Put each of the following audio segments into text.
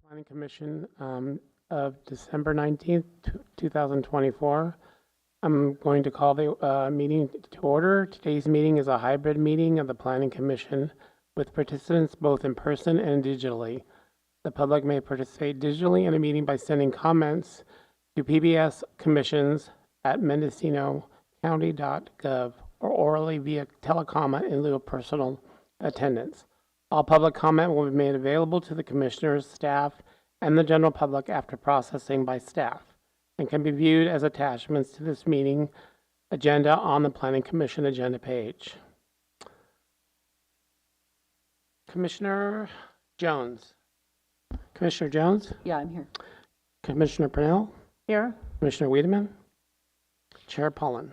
Planning Commission of December 19th, 2024. I'm going to call the meeting to order. Today's meeting is a hybrid meeting of the Planning Commission with participants both in person and digitally. The public may participate digitally in a meeting by sending comments to pbscommissions@mendocinocounty.gov or orally via telecomment in lieu of personal attendance. All public comment will be made available to the commissioners, staff, and the general public after processing by staff, and can be viewed as attachments to this meeting agenda on the Planning Commission agenda page. Commissioner Jones. Commissioner Jones? Yeah, I'm here. Commissioner Purnell? Here. Commissioner Wiedemann? Chair Pollen.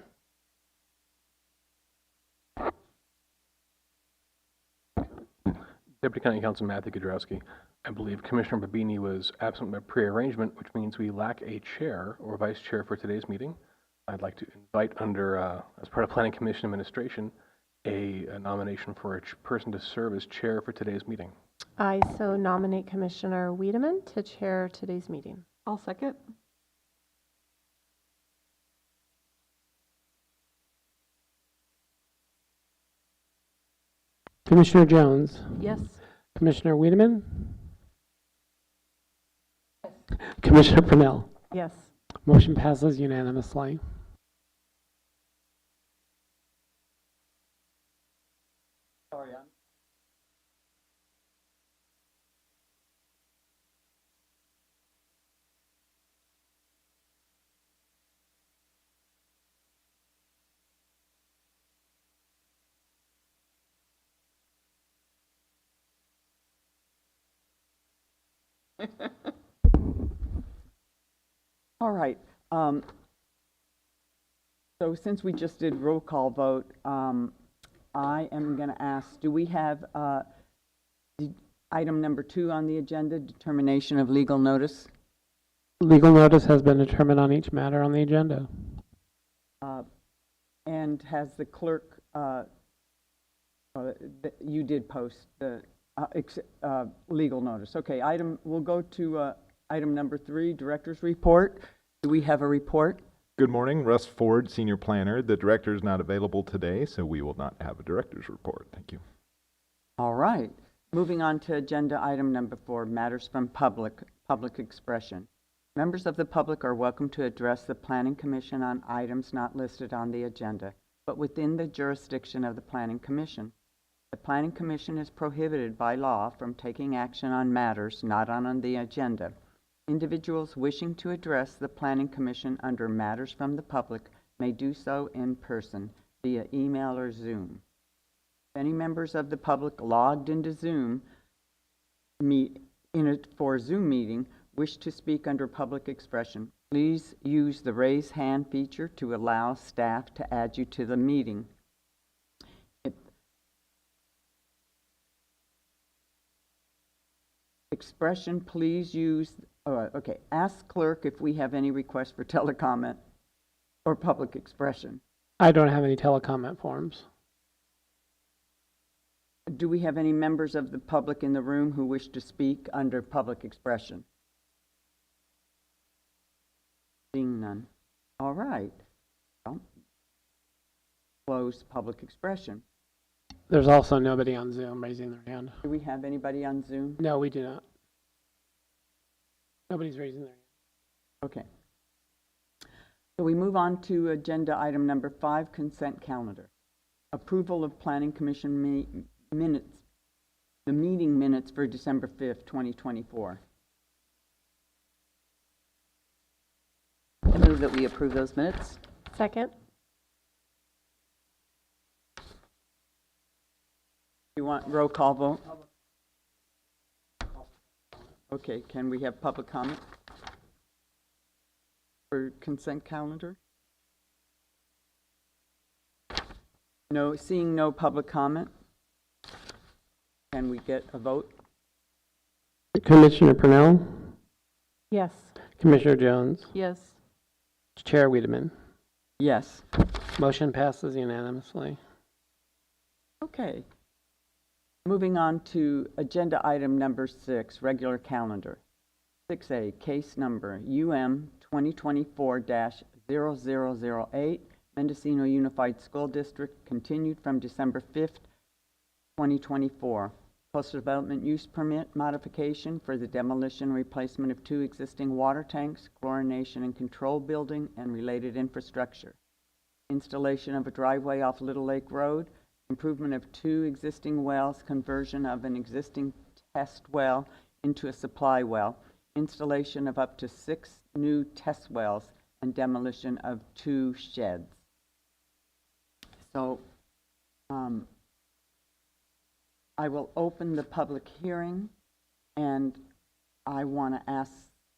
Deputy County Counsel Matthew Kudrowski. I believe Commissioner Babini was absent by pre-arrangement, which means we lack a chair or vice chair for today's meeting. I'd like to invite under, as part of Planning Commission administration, a nomination for a person to serve as chair for today's meeting. I so nominate Commissioner Wiedemann to chair today's meeting. I'll second. Commissioner Jones? Yes. Commissioner Wiedemann? Commissioner Purnell? Yes. Motion passes unanimously. Sorry, All right. So since we just did roll call vote, I am going to ask, do we have item number 2 on the agenda, determination of legal notice? Legal notice has been determined on each matter on the agenda. And has the clerk, you did post the legal notice. Okay, we'll go to item number 3, director's report. Do we have a report? Good morning, Russ Ford, Senior Planner. The director is not available today, so we will not have a director's report. Thank you. All right. Moving on to agenda item number 4, matters from public expression. Members of the public are welcome to address the Planning Commission on items not listed on the agenda, but within the jurisdiction of the Planning Commission. The Planning Commission is prohibited by law from taking action on matters not on the agenda. Individuals wishing to address the Planning Commission under matters from the public may do so in person via email or Zoom. If any members of the public logged into Zoom for a Zoom meeting wish to speak under public expression, please use the raise hand feature to allow staff to add you to the meeting. Expression, please use, ask clerk if we have any requests for telecomment or public expression. I don't have any telecomment forms. Do we have any members of the public in the room who wish to speak under public expression? Seeing none. All right. Well, close public expression. There's also nobody on Zoom raising their hand. Do we have anybody on Zoom? No, we do not. Nobody's raising their hand. Okay. So we move on to agenda item number 5, consent calendar. Approval of Planning Commission minutes, the meeting minutes for December 5th, 2024. I move that we approve those minutes. Second. You want roll call vote? Okay, can we have public comment for consent calendar? No, seeing no public comment. Can we get a vote? Commissioner Purnell? Yes. Commissioner Jones? Yes. Chair Wiedemann? Yes. Motion passes unanimously. Okay. Moving on to agenda item number 6, regular calendar. 6A, case number UM 2024-0008, Mendocino Unified School District, continued from December 5th, 2024. Coastal Development Use Permit modification for the demolition and replacement of 2 existing water tanks, chlorination and control building, and related infrastructure. Installation of a driveway off Little Lake Road, improvement of 2 existing wells, conversion of an existing test well into a supply well, installation of up to 6 new test wells, and demolition of 2 sheds. So, I will open the public hearing, and I want to ask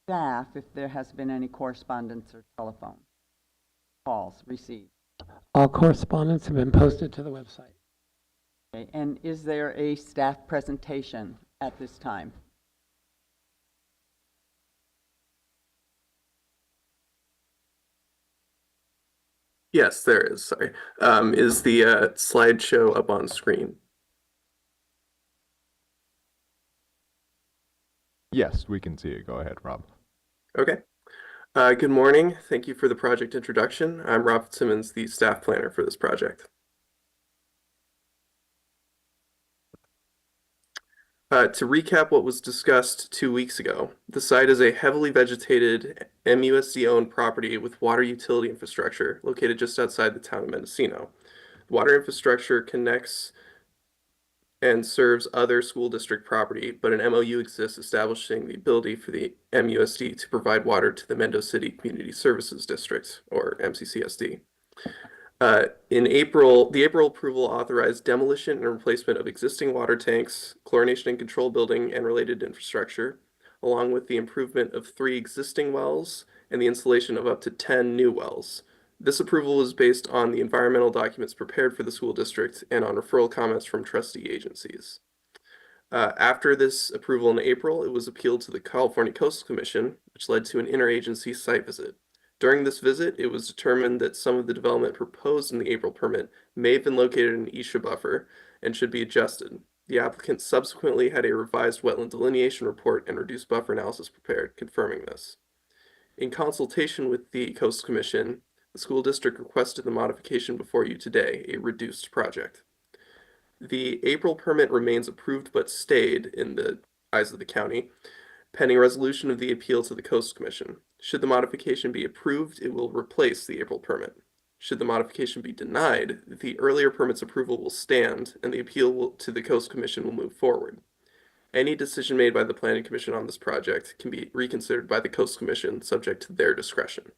staff if there has been any correspondence or telephone calls received. All correspondence have been posted to the website. Okay, and is there a staff presentation at this time? Yes, there is. Sorry. Is the slideshow up on screen? Yes, we can see it. Go ahead, Rob. Okay. Good morning. Thank you for the project introduction. I'm Rob Simmons, the staff planner for this project. To recap what was discussed 2 weeks ago, the site is a heavily vegetated MUSD-owned property with water utility infrastructure located just outside the town of Mendocino. Water infrastructure connects and serves other school district property, but an MOU exists establishing the ability for the MUSD to provide water to the Mendo City Community Services District, or MCCSD. In April, the April approval authorized demolition and replacement of existing water tanks, chlorination and control building, and related infrastructure, along with the improvement of 3 existing wells and the installation of up to 10 new wells. This approval is based on the environmental documents prepared for the school district and on referral comments from trustee agencies. After this approval in April, it was appealed to the California Coastal Commission, which led to an interagency site visit. During this visit, it was determined that some of the development proposed in the April permit may have been located in an ESHA buffer and should be adjusted. The applicant subsequently had a revised wetland delineation report and reduced buffer analysis prepared, confirming this. In consultation with the Coastal Commission, the school district requested the modification before you today, a reduced project. The April permit remains approved but stayed in the eyes of the county, pending resolution of the appeal to the Coastal Commission. Should the modification be approved, it will replace the April permit. Should the modification be denied, the earlier permit's approval will stand and the appeal to the Coastal Commission will move forward. Any decision made by the Planning Commission on this project can be reconsidered by the Coastal Commission, subject to their discretion.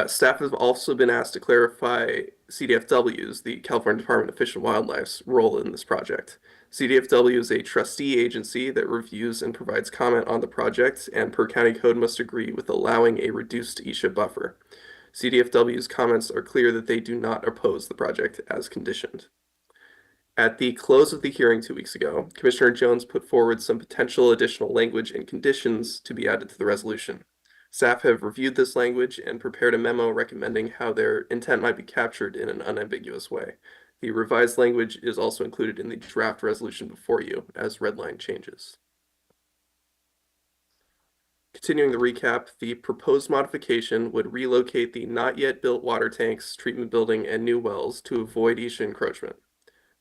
Staff have also been asked to clarify CDFW's, the California Department of Fish and Wildlife's, role in this project. CDFW is a trustee agency that reviews and provides comment on the project, and per county code must agree with allowing a reduced ESHA buffer. CDFW's comments are clear that they do not oppose the project as conditioned. At the close of the hearing 2 weeks ago, Commissioner Jones put forward some potential additional language and conditions to be added to the resolution. Staff have reviewed this language and prepared a memo recommending how their intent might be captured in an unambiguous way. The revised language is also included in the draft resolution before you as redline changes. Continuing the recap, the proposed modification would relocate the not yet built water tanks, treatment building, and new wells to avoid ESHA encroachment.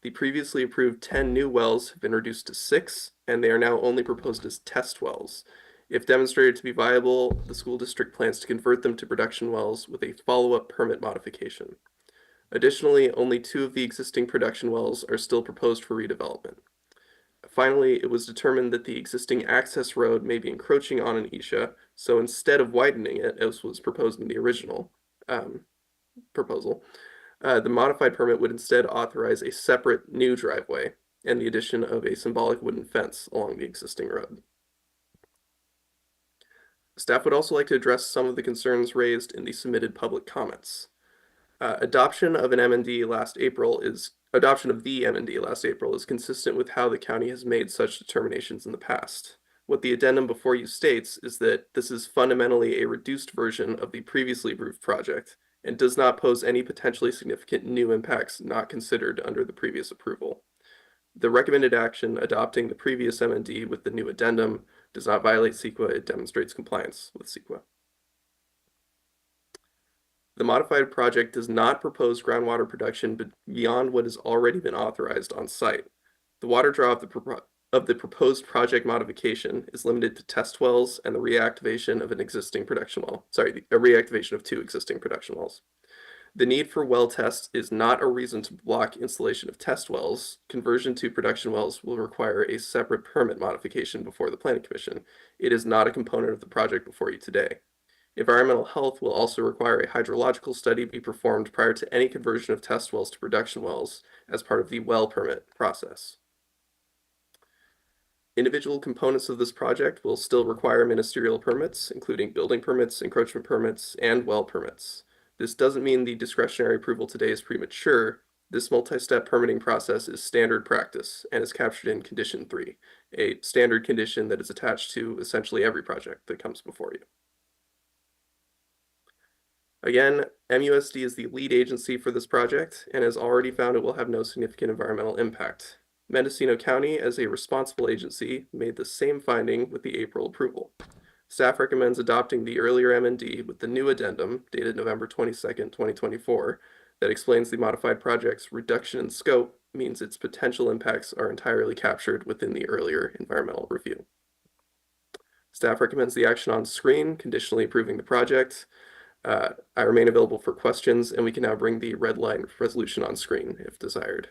The previously approved 10 new wells have been reduced to 6, and they are now only proposed as test wells. If demonstrated to be viable, the school district plans to convert them to production wells with a follow-up permit modification. Additionally, only 2 of the existing production wells are still proposed for redevelopment. Finally, it was determined that the existing access road may be encroaching on an ESHA, so instead of widening it, as was proposed in the original proposal, the modified permit would instead authorize a separate new driveway and the addition of a symbolic wooden fence along the existing road. Staff would also like to address some of the concerns raised in the submitted public comments. Adoption of the MND last April is consistent with how the county has made such determinations in the past. What the addendum before you states is that this is fundamentally a reduced version of the previously approved project and does not pose any potentially significant new impacts not considered under the previous approval. The recommended action adopting the previous MND with the new addendum does not violate CEQA. It demonstrates compliance with CEQA. The modified project does not propose groundwater production beyond what has already been authorized on site. The water draw of the proposed project modification is limited to test wells and the reactivation of an existing production well. Sorry, a reactivation of 2 existing production wells. The need for well tests is not a reason to block installation of test wells. Conversion to production wells will require a separate permit modification before the Planning Commission. It is not a component of the project before you today. Environmental health will also require a hydrological study be performed prior to any conversion of test wells to production wells as part of the well permit process. Individual components of this project will still require ministerial permits, including building permits, encroachment permits, and well permits. This doesn't mean the discretionary approval today is premature. This multi-step permitting process is standard practice and is captured in Condition 3, a standard condition that is attached to essentially every project that comes before you. Again, MUSD is the lead agency for this project and has already found it will have no significant environmental impact. Mendocino County, as a responsible agency, made the same finding with the April approval. Staff recommends adopting the earlier MND with the new addendum dated November 22nd, 2024, that explains the modified project's reduction in scope means its potential impacts are entirely captured within the earlier environmental review. Staff recommends the action on screen, conditionally approving the project. I remain available for questions, and we can now bring the red line resolution on screen if desired.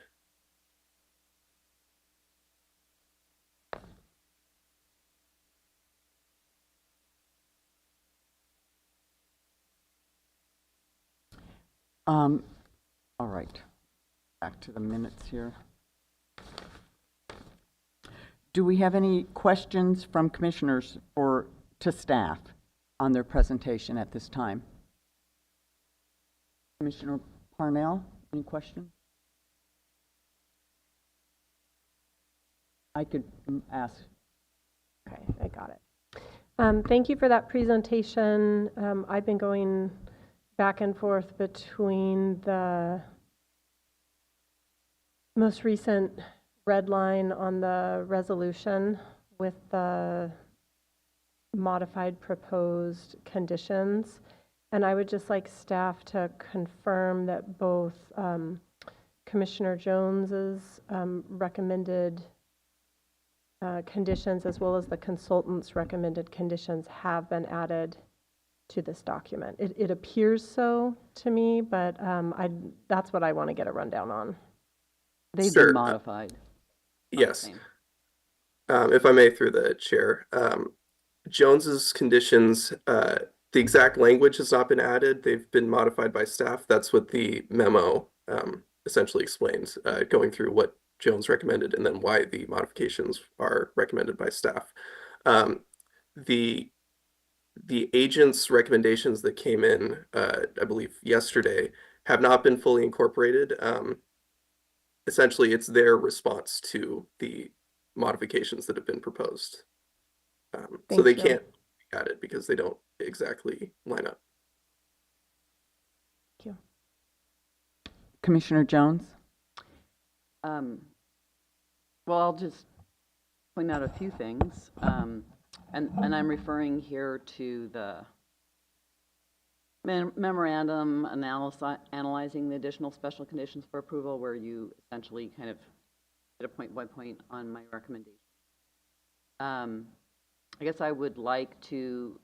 All right, back to the minutes here. Do we have any questions from commissioners to staff on their presentation at this time? Commissioner Parnell, any questions? I could ask. Okay, I got it. Thank you for that presentation. I've been going back and forth between the most recent red line on the resolution with the modified proposed conditions. And I would just like staff to confirm that both Commissioner Jones's recommended conditions as well as the consultant's recommended conditions have been added to this document. It appears so to me, but that's what I want to get a rundown on. They've Sure. been modified. Yes. Same. If I may, through the chair, Jones's conditions, the exact language has not been added. They've been modified by staff. That's what the memo essentially explains, going through what Jones recommended and then why the modifications are recommended by staff. The agent's recommendations that came in, I believe yesterday, have not been fully incorporated. Essentially, it's their response to the modifications that have been proposed. So they you. can't add it because they don't exactly line up. Thank you. Commissioner Jones? Well, I'll just point out a few things. And I'm referring here to the memorandum analyzing the additional special conditions for approval, where you essentially kind of did a point by point on my recommendation. I guess I would like to,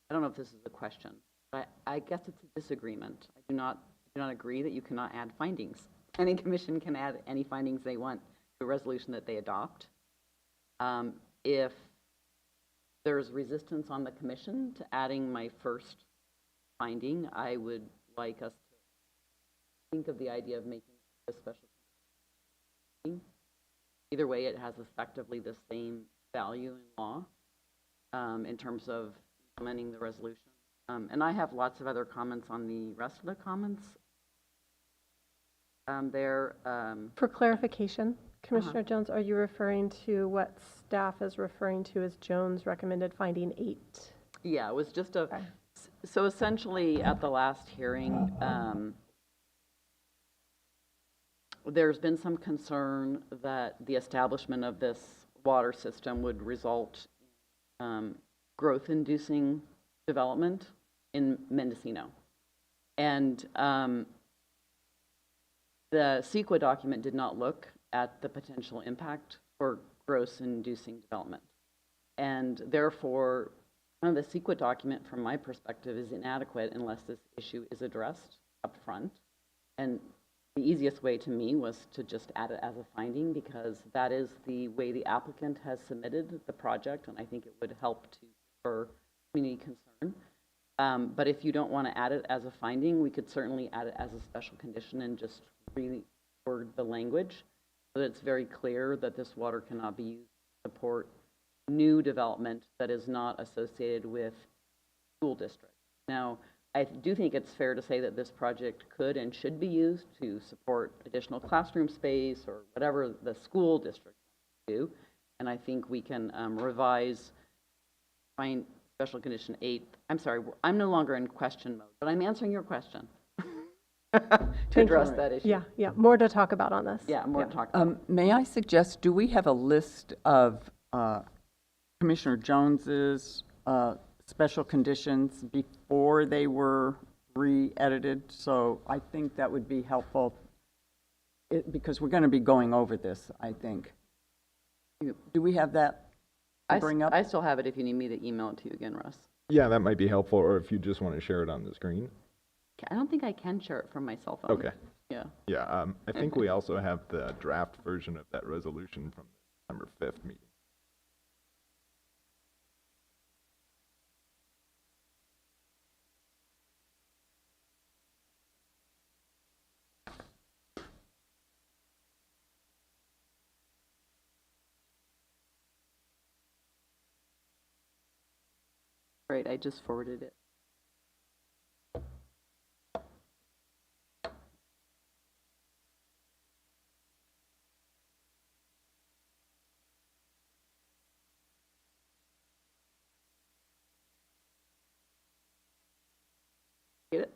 I don't know if this is a question, but I guess it's a disagreement. I do not agree that you cannot add findings. Any commission can add any findings they want to a resolution that they adopt. If there's resistance on the commission to adding my first finding, I would like us to think of the idea of making a special finding. Either way, it has effectively the same value in law in terms of implementing the resolution. And I have lots of other comments on the rest of the comments there. For clarification, Commissioner Jones, are you referring to what staff is referring to as Jones recommended finding 8? Yeah, it was just a, Okay. so essentially at the last hearing, there's been some concern that the establishment of this water system would result in growth-inducing development in Mendocino. And the CEQA document did not look at the potential impact for growth-inducing development. And therefore, the CEQA document, from my perspective, is inadequate unless this issue is addressed up front. And the easiest way to me was to just add it as a finding, because that is the way the applicant has submitted the project, and I think it would help to spur community concern. But if you don't want to add it as a finding, we could certainly add it as a special condition and just reword the language so that it's very clear that this water cannot be used to support new development that is not associated with school districts. Now, I do think it's fair to say that this project could and should be used to support additional classroom space or whatever the school district wants to do. And I think we can revise special condition 8. I'm sorry, I'm no longer in question mode, but I'm answering your question to address that issue. Yeah, more to talk about on this. Yeah, more to talk about. May I suggest, do we have a list of Commissioner Jones's special conditions before they were re-edited? So I think that would be helpful, because we're going to be going over this, I think. Do we have that to bring up? I still have it if you need me to email it to you again, Russ. Yeah, that might be helpful, or if you just want to share it on the screen. I don't think I can share it from my cell phone. Okay. Yeah. Yeah, I think we also have the draft version of that resolution from the December 5th meeting. Great, I just forwarded it. Get it?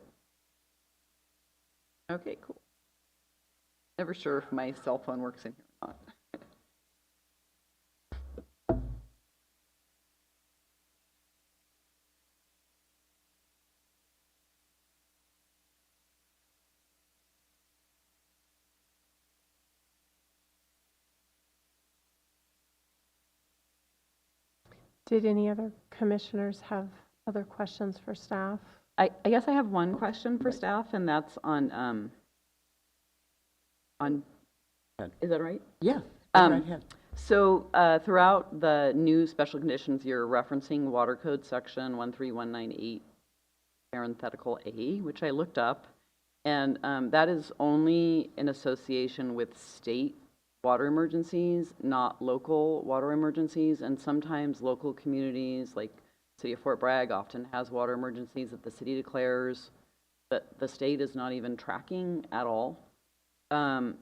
Okay, cool. Never sure if my cell phone works in here or not. Did any other commissioners have other questions for staff? I guess I have one question for staff, and that's on, is that right? Yeah, go right ahead. So throughout the new special conditions, you're referencing Water Code Section 13198, parenthetical A, which I looked up, and that is only in association with state water emergencies, not local water emergencies, and sometimes local communities like City of Fort Bragg often has water emergencies that the city declares that the state is not even tracking at all. And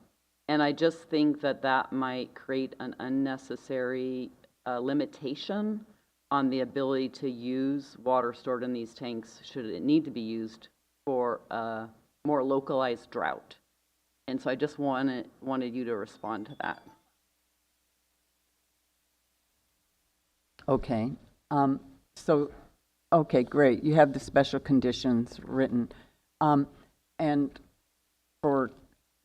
I just think that that might create an unnecessary limitation on the ability to use water stored in these tanks should it need to be used for a more localized drought. And so I just wanted you to respond to that. Okay. Okay, great. You have the special conditions written. And for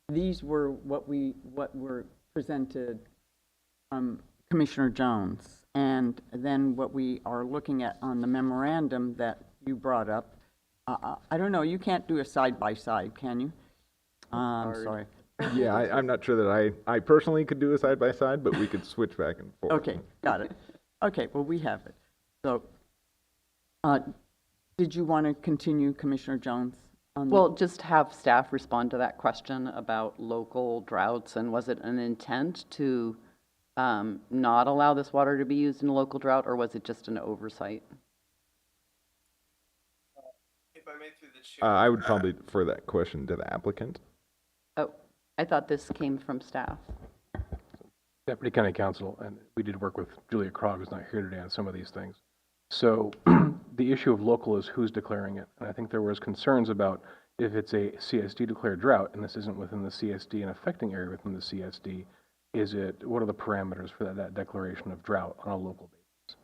these were what were presented from Commissioner Jones. And then what we are looking at on the memorandum that you brought up, I don't know, you can't do a side-by-side, can you? I'm sorry. Yeah, I'm not sure that I personally could do a side-by-side, but we could switch back and forth. Okay, got it. Okay, well, we have it. So, did you want to continue, Commissioner Jones? Well, just have staff respond to that question about local droughts, and was it an intent to not allow this water to be used in a local drought, or was it just an oversight? If I may through the chair. I would probably defer that question to the applicant. Oh, I thought this came from staff. Deputy County Counsel, and we did work with Julia Krog, who's not here today, on some of these things. So the issue of local is who's declaring it. And I think there was concerns about if it's a CSD declared drought, and this isn't within the CSD and affecting area within the CSD, what are the parameters for that declaration of drought on a local basis?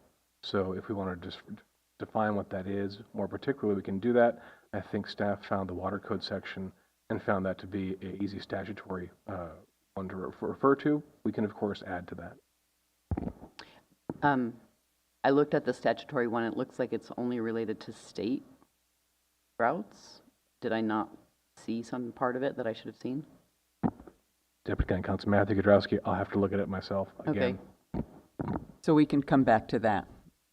So if we want to just define what that is, more particularly, we can do that. I think staff found the water code section and found that to be an easy statutory one to refer to. We can, of course, add to that. I looked at the statutory one. It looks like it's only related to state droughts. Did I not see some part of it that I should have seen? Deputy County Counsel Matthew Godrowski, I'll have to look at it myself again. Okay. So we can come back to that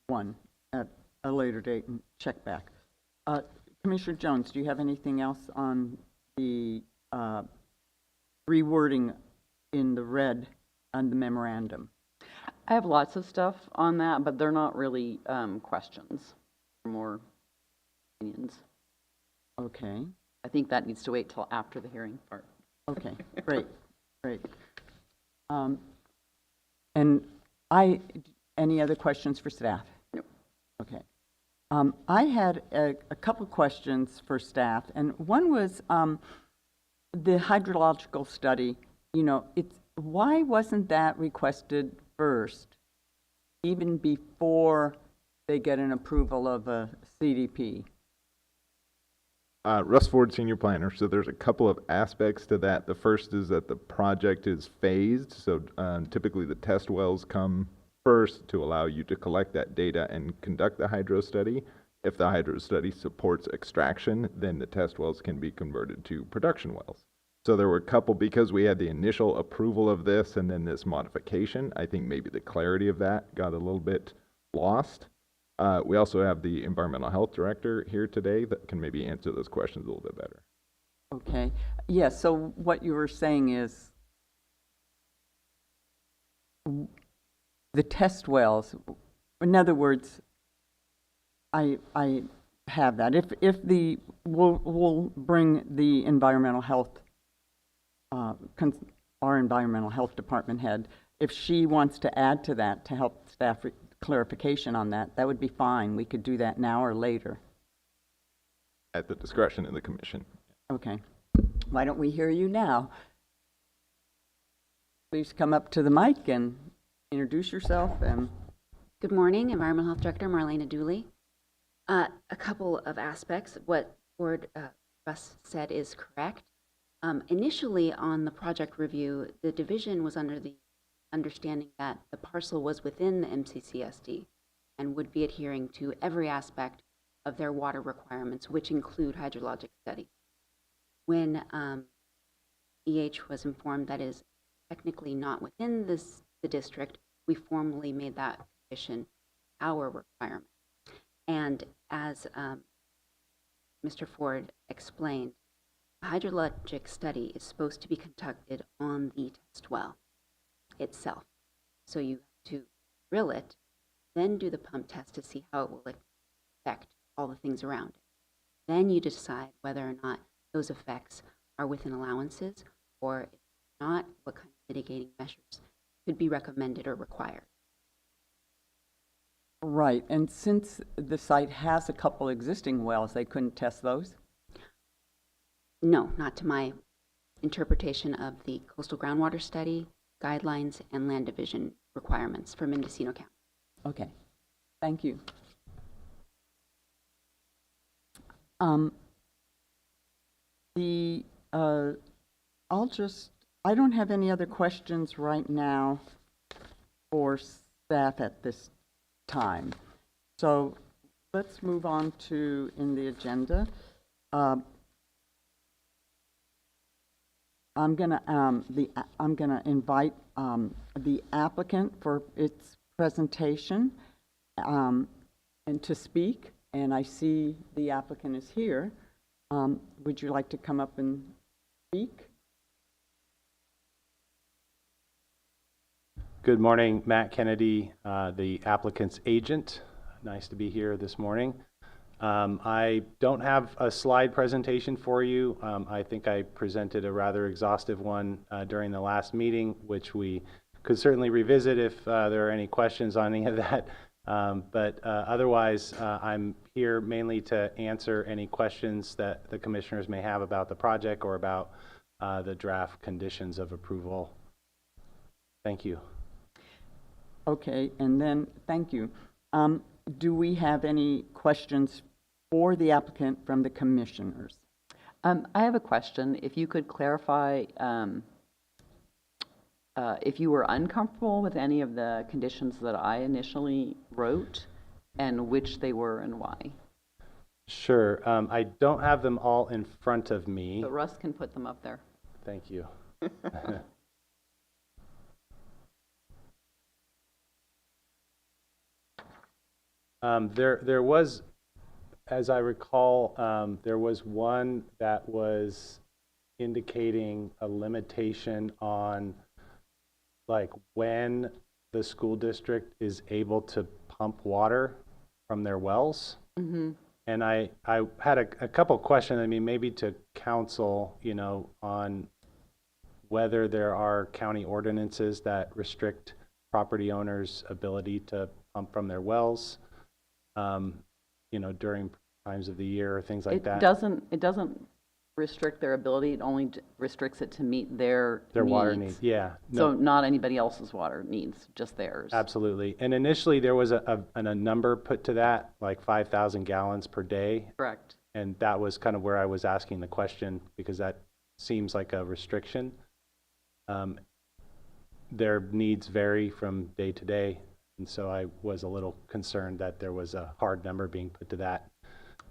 one at a later date and check back. Commissioner Jones, do you have anything else on the rewording in the red on the memorandum? I have lots of stuff on that, but they're not really questions. They're more opinions. Okay, I think that needs to wait till after the hearing part. okay, great. Any other questions for staff? Nope. Okay. I had a couple questions for staff, and one was the hydrological study. Why wasn't that requested first, even before they get an approval of a CDP? Russ Ford, Senior Planner. So there's a couple of aspects to that. The first is that the project is phased. So typically the test wells come first to allow you to collect that data and conduct the hydro study. If the hydro study supports extraction, then the test wells can be converted to production wells. So there were a couple, because we had the initial approval of this and then this modification, I think maybe the clarity of that got a little bit lost. We also have the Environmental Health Director here today that can maybe answer those questions a little bit better. Okay. Yeah, so what you were saying is the test wells, in other words, I have that. We'll bring the environmental health, our environmental health department head, if she wants to add to that to help staff clarification on that, that would be fine. We could do that now or later. At the discretion of the commission. Okay. Why don't we hear you now? Please come up to the mic and introduce yourself. Good morning, Environmental Health Director Marlena Dooley. A couple of aspects. What Russ said is correct. Initially on the project review, the division was under the understanding that the parcel was within the MCCSD and would be adhering to every aspect of their water requirements, which include hydrologic study. When EH was informed that is technically not within the district, we formally made that condition our requirement. And as Mr. Ford explained, a hydrologic study is supposed to be conducted on the test well itself. So you have to drill it, then do the pump test to see how it will affect all the things around it. Then you decide whether or not those effects are within allowances, or if not, what kind of mitigating measures could be recommended or required. Right, and since the site has a couple existing wells, they couldn't test those? No, not to my interpretation of the coastal groundwater study, guidelines, and land division requirements for Mendocino County. Okay, thank you. I don't have any other questions right now for staff at this time. So let's move on to in the agenda. I'm gonna invite the applicant for its presentation and to speak. And I see the applicant is here. Would you like to come up and speak? Good morning, Matt Kennedy, the applicant's agent. Nice to be here this morning. I don't have a slide presentation for you. I think I presented a rather exhaustive one during the last meeting, which we could certainly revisit if there are any questions on any of that. But otherwise, I'm here mainly to answer any questions that the commissioners may have about the project or about the draft conditions of approval. Thank you. Okay, and then, thank you. Do we have any questions for the applicant from the commissioners? I have a question. If you could clarify, if you were uncomfortable with any of the conditions that I initially wrote, and which they were and why. Sure. I don't have them all in front of me. But Russ can put them up there. Thank you. There was, as I recall, there was one that was indicating a limitation on like when the school district is able to pump water from their wells. Mm-hmm. And I had a couple questions, I mean, maybe to council, you know, on whether there are county ordinances that restrict property owners' ability to pump from their wells, you know, during times of the year or things like that. It doesn't restrict their ability, it only restricts it to meet their water needs, yeah. So No, not anybody else's water needs, just theirs. absolutely. And initially there was a number put to that, like 5,000 gallons per day. Correct. And that was kind of where I was asking the question, because that seems like a restriction. Their needs vary from day to day, and so I was a little concerned that there was a hard number being put to that.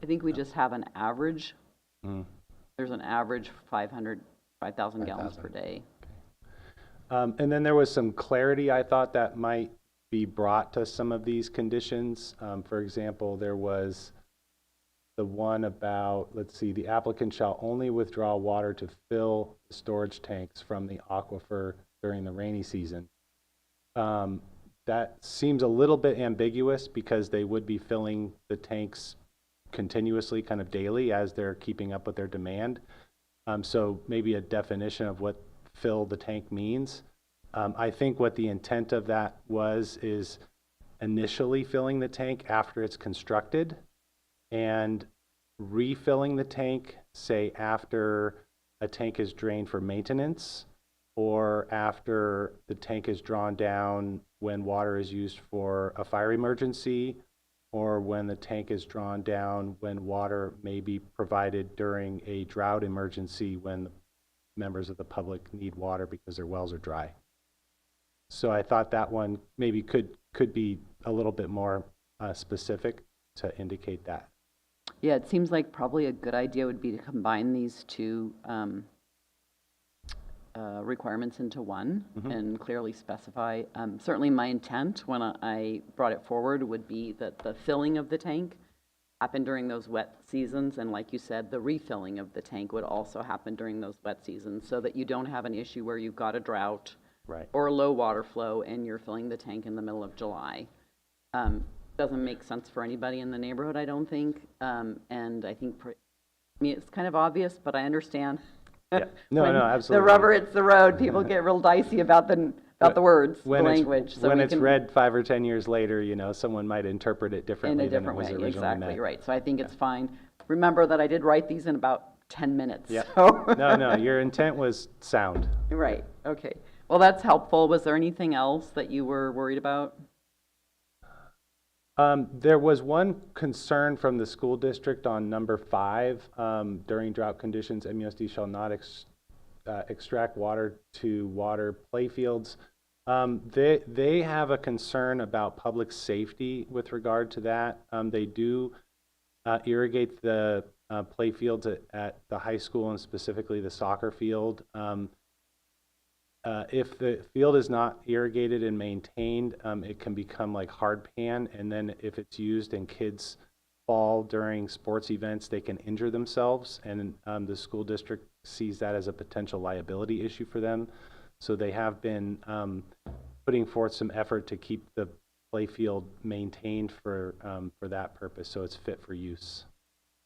I think we just have an average. Mm. There's an average 5,000 gallons per day. And then there was some clarity I thought that might be brought to some of these conditions. For example, there was the one about, let's see, the applicant shall only withdraw water to fill storage tanks from the aquifer during the rainy season. That seems a little bit ambiguous because they would be filling the tanks continuously, kind of daily, as they're keeping up with their demand. So maybe a definition of what fill the tank means. I think what the intent of that is initially filling the tank after it's constructed and refilling the tank, say after a tank is drained for maintenance or after the tank is drawn down when water is used for a fire emergency, or when the tank is drawn down when water may be provided during a drought emergency when members of the public need water because their wells are dry. So I thought that one maybe could be a little bit more specific to indicate that. Yeah, it seems like probably a good idea would be to combine these two requirements into one and clearly specify. Certainly my intent when I brought it forward would be that the filling of the tank happened during those wet seasons, and like you said, the refilling of the tank would also happen during those wet seasons, so that you don't have an issue where you've got a drought or low water flow and you're filling the tank in the middle of July. Doesn't make sense for anybody in the neighborhood, I don't think, and I think, I mean, it's kind of obvious, but I understand. Yeah. No, absolutely. The rubber hits the road, people get real dicey about the words, the language. So when it's read 5 or 10 years later, you know, someone might interpret it differently than it was originally exactly meant. right. So I think it's fine. Remember that I did write these in about 10 minutes. Yeah. So. No, your intent was sound. Right. Okay. Well, that's helpful. Was there anything else that you were worried about? There was one concern from the school district on number 5. During drought conditions, MUSD shall not extract water to water playfields. They have a concern about public safety with regard to that. They do irrigate the playfields at the high school and specifically the soccer field. If the field is not irrigated and maintained, it can become like hard pan, and then if it's used and kids fall during sports events, they can injure themselves, and the school district sees that as a potential liability issue for them. So they have been putting forth some effort to keep the playfield maintained for that purpose, so it's fit for use.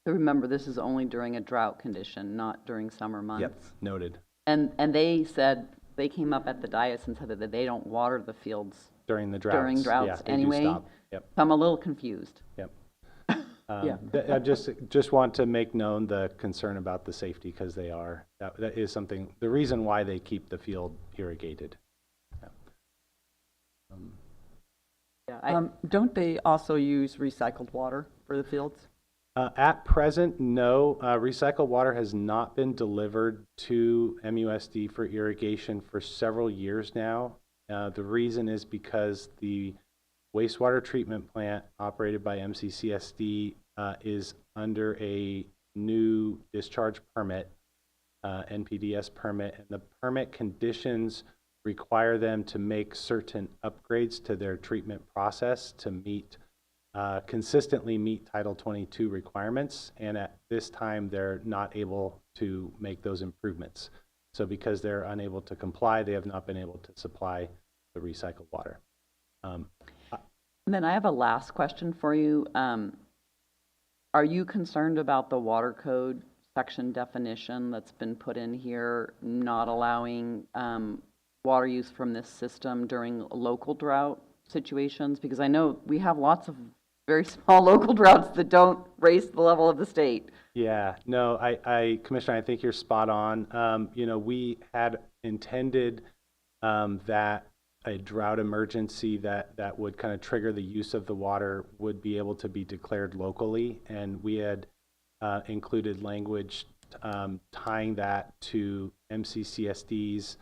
So remember, this is only during a drought condition, not during summer months. Yep, noted. And they said, they came up at the dais and said that they don't water the fields During the droughts. during droughts yeah, anyway. They do stop. Yep. So I'm a little confused. Yep. Yeah. I just want to make known the concern about the safety, because they are. That is something, the reason why they keep the field irrigated. Yeah. Yeah, Don't they also use recycled water for the fields? At present, no. Recycled water has not been delivered to MUSD for irrigation for several years now. The reason is because the wastewater treatment plant operated by MCCSD is under a new discharge permit, NPDS permit, and the permit conditions require them to make certain upgrades to their treatment process to consistently meet Title 22 requirements, and at this time they're not able to make those improvements. So because they're unable to comply, they have not been able to supply the recycled water. And then I have a last question for you. Are you concerned about the water code section definition that's been put in here, not allowing water use from this system during local drought situations? Because I know we have lots of very small local droughts that don't raise the level of the state. Yeah, no, Commissioner, I think you're spot on. We had intended that a drought emergency that would kind of trigger the use of the water would be able to be declared locally, and we had included language tying that to MCCSD's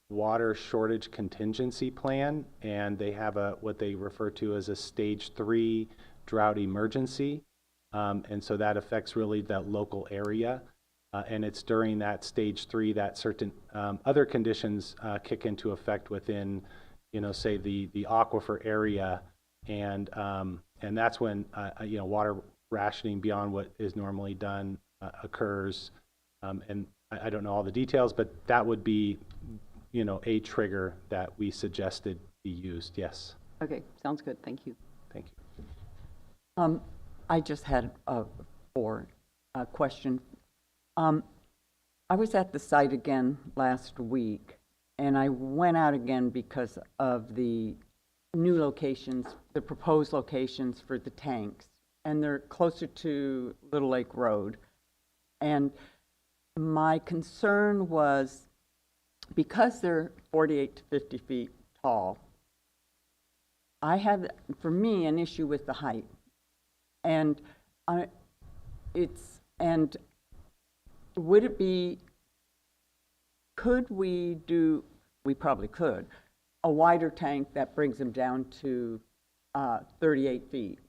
water shortage contingency plan, and they have what they refer to as a stage 3 drought emergency, and so that affects really that local area. And it's during that stage 3 that certain other conditions kick into effect within, say the aquifer area, and that's when water rationing beyond what is normally done occurs. And I don't know all the details, but that would be, a trigger that we suggested be used. Yes. Okay, sounds good. Thank you. Thank you. I just had a question. I was at the site again last week, and I went out again because of the new locations, the proposed locations for the tanks, and they're closer to Little Lake Road. And my concern was, because they're 48 to 50 feet tall, I had, for me, an issue with the height. And would it be, could we do, we probably could, a wider tank that brings them down to 38 feet,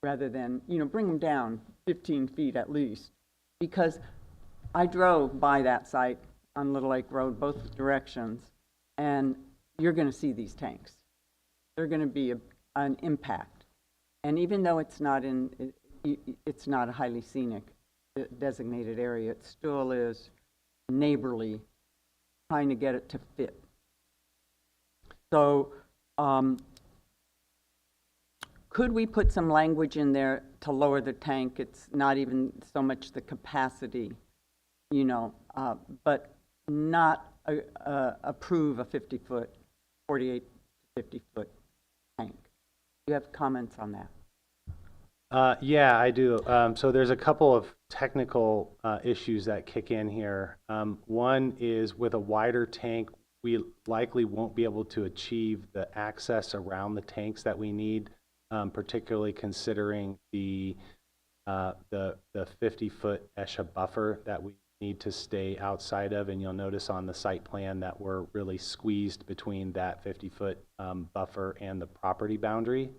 rather than, bring them down 15 feet at least? Because I drove by that site on Little Lake Road both directions, and you're going to see these tanks. They're going to be an impact. And even though it's not a highly scenic designated area, it still is neighborly, trying to get it to fit. So could we put some language in there to lower the tank? It's not even so much the capacity, but not approve a 50-foot, 48 to 50-foot tank. Do you have comments on that? Yeah, I do. So there's a couple of technical issues that kick in here. One is, with a wider tank, we likely won't be able to achieve the access around the tanks that we need, particularly considering the 50-foot ESHA buffer that we need to stay outside of. And you'll notice on the site plan that we're really squeezed between that 50-foot buffer and the property boundary.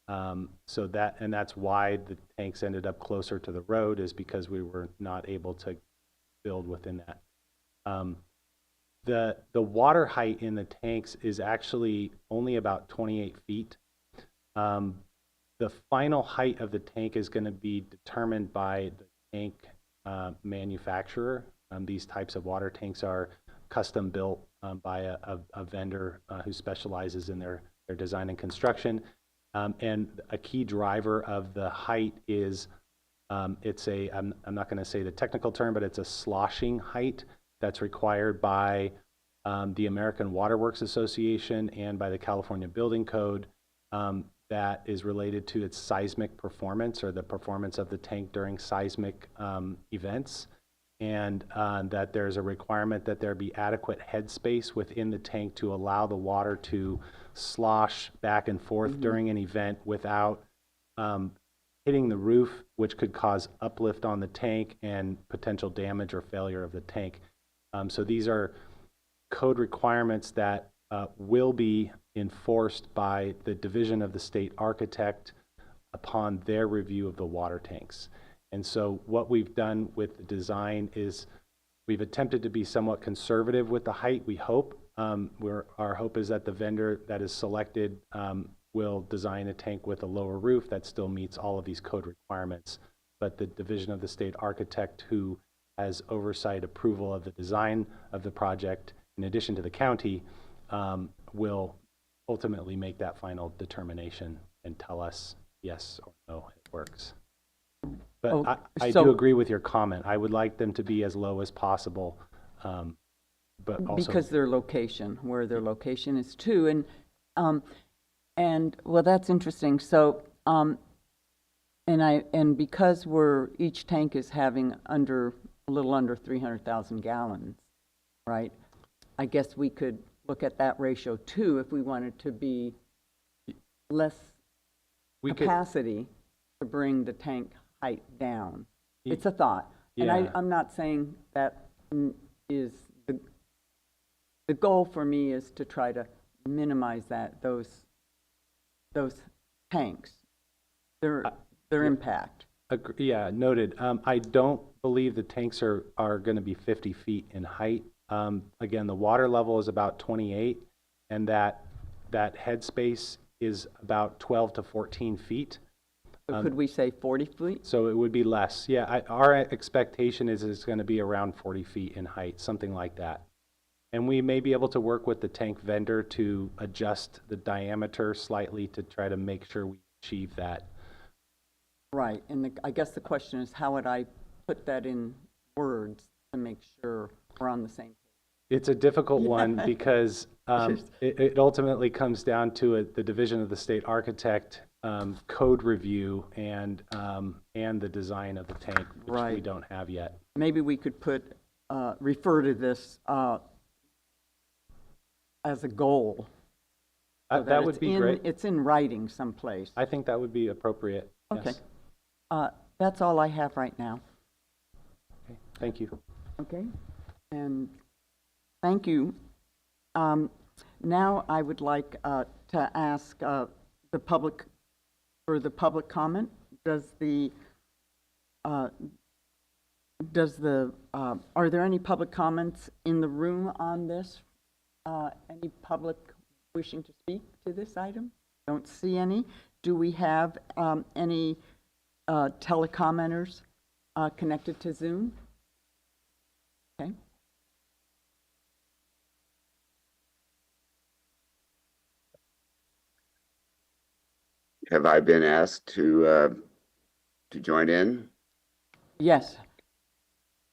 That's why the tanks ended up closer to the road, is because we were not able to build within that. The water height in the tanks is actually only about 28 feet. The final height of the tank is going to be determined by the tank manufacturer. These types of water tanks are custom built by a vendor who specializes in their design and construction. And a key driver of the height is I'm not going to say the technical term, but it's a sloshing height that's required by the American Water Works Association and by the California Building Code, that is related to its seismic performance, or the performance of the tank during seismic events. and that there's a requirement that there be adequate headspace within the tank to allow the water to slosh back and forth during an event without hitting the roof, which could cause uplift on the tank and potential damage or failure of the tank. So these are code requirements that will be enforced by the Division of the State Architect upon their review of the water tanks. And so what we've done with the design is we've attempted to be somewhat conservative with the height, we hope. Our hope is that the vendor that is selected will design a tank with a lower roof that still meets all of these code requirements. But the Division of the State Architect, who has oversight approval of the design of the project, in addition to the county, will ultimately make that final determination and tell us yes or no, it works. But Oh, I so- do agree with your comment. I would like them to be as low as possible, but also Because their location, where their location is too, and well, that's interesting. So, and because each tank is having a little under 300,000 gallons, right? I guess we could look at that ratio too if we wanted to be less capacity to bring the tank height down. It's a thought. And Yeah. I'm not saying that is the goal for me is to try to minimize those tanks, their impact. Yeah, noted. I don't believe the tanks are going to be 50 feet in height. Again, the water level is about 28, and that headspace is about 12 to 14 feet. So could we say 40 feet? So it would be less. Yeah, our expectation is it's going to be around 40 feet in height, something like that. And we may be able to work with the tank vendor to adjust the diameter slightly to try to make sure we achieve that. Right, and I guess the question is, how would I put that in words to make sure we're on the same page? It's a difficult one because it ultimately comes down to the Division of the State Architect code review and the design of the tank, which we Right. don't have yet. Maybe we could refer to this as a goal. so That it's would be in- great. It's in writing someplace. I think that would be appropriate. Okay. Yes. That's all I have right now. Okay. Thank you. Okay, and thank you. Now I would like to ask the public, for the public comment. Are there any public comments in the room on this? Any public wishing to speak to this item? Don't see any. Do we have any telecommenters connected to Zoom? Okay. Have I been asked to join in? Yes.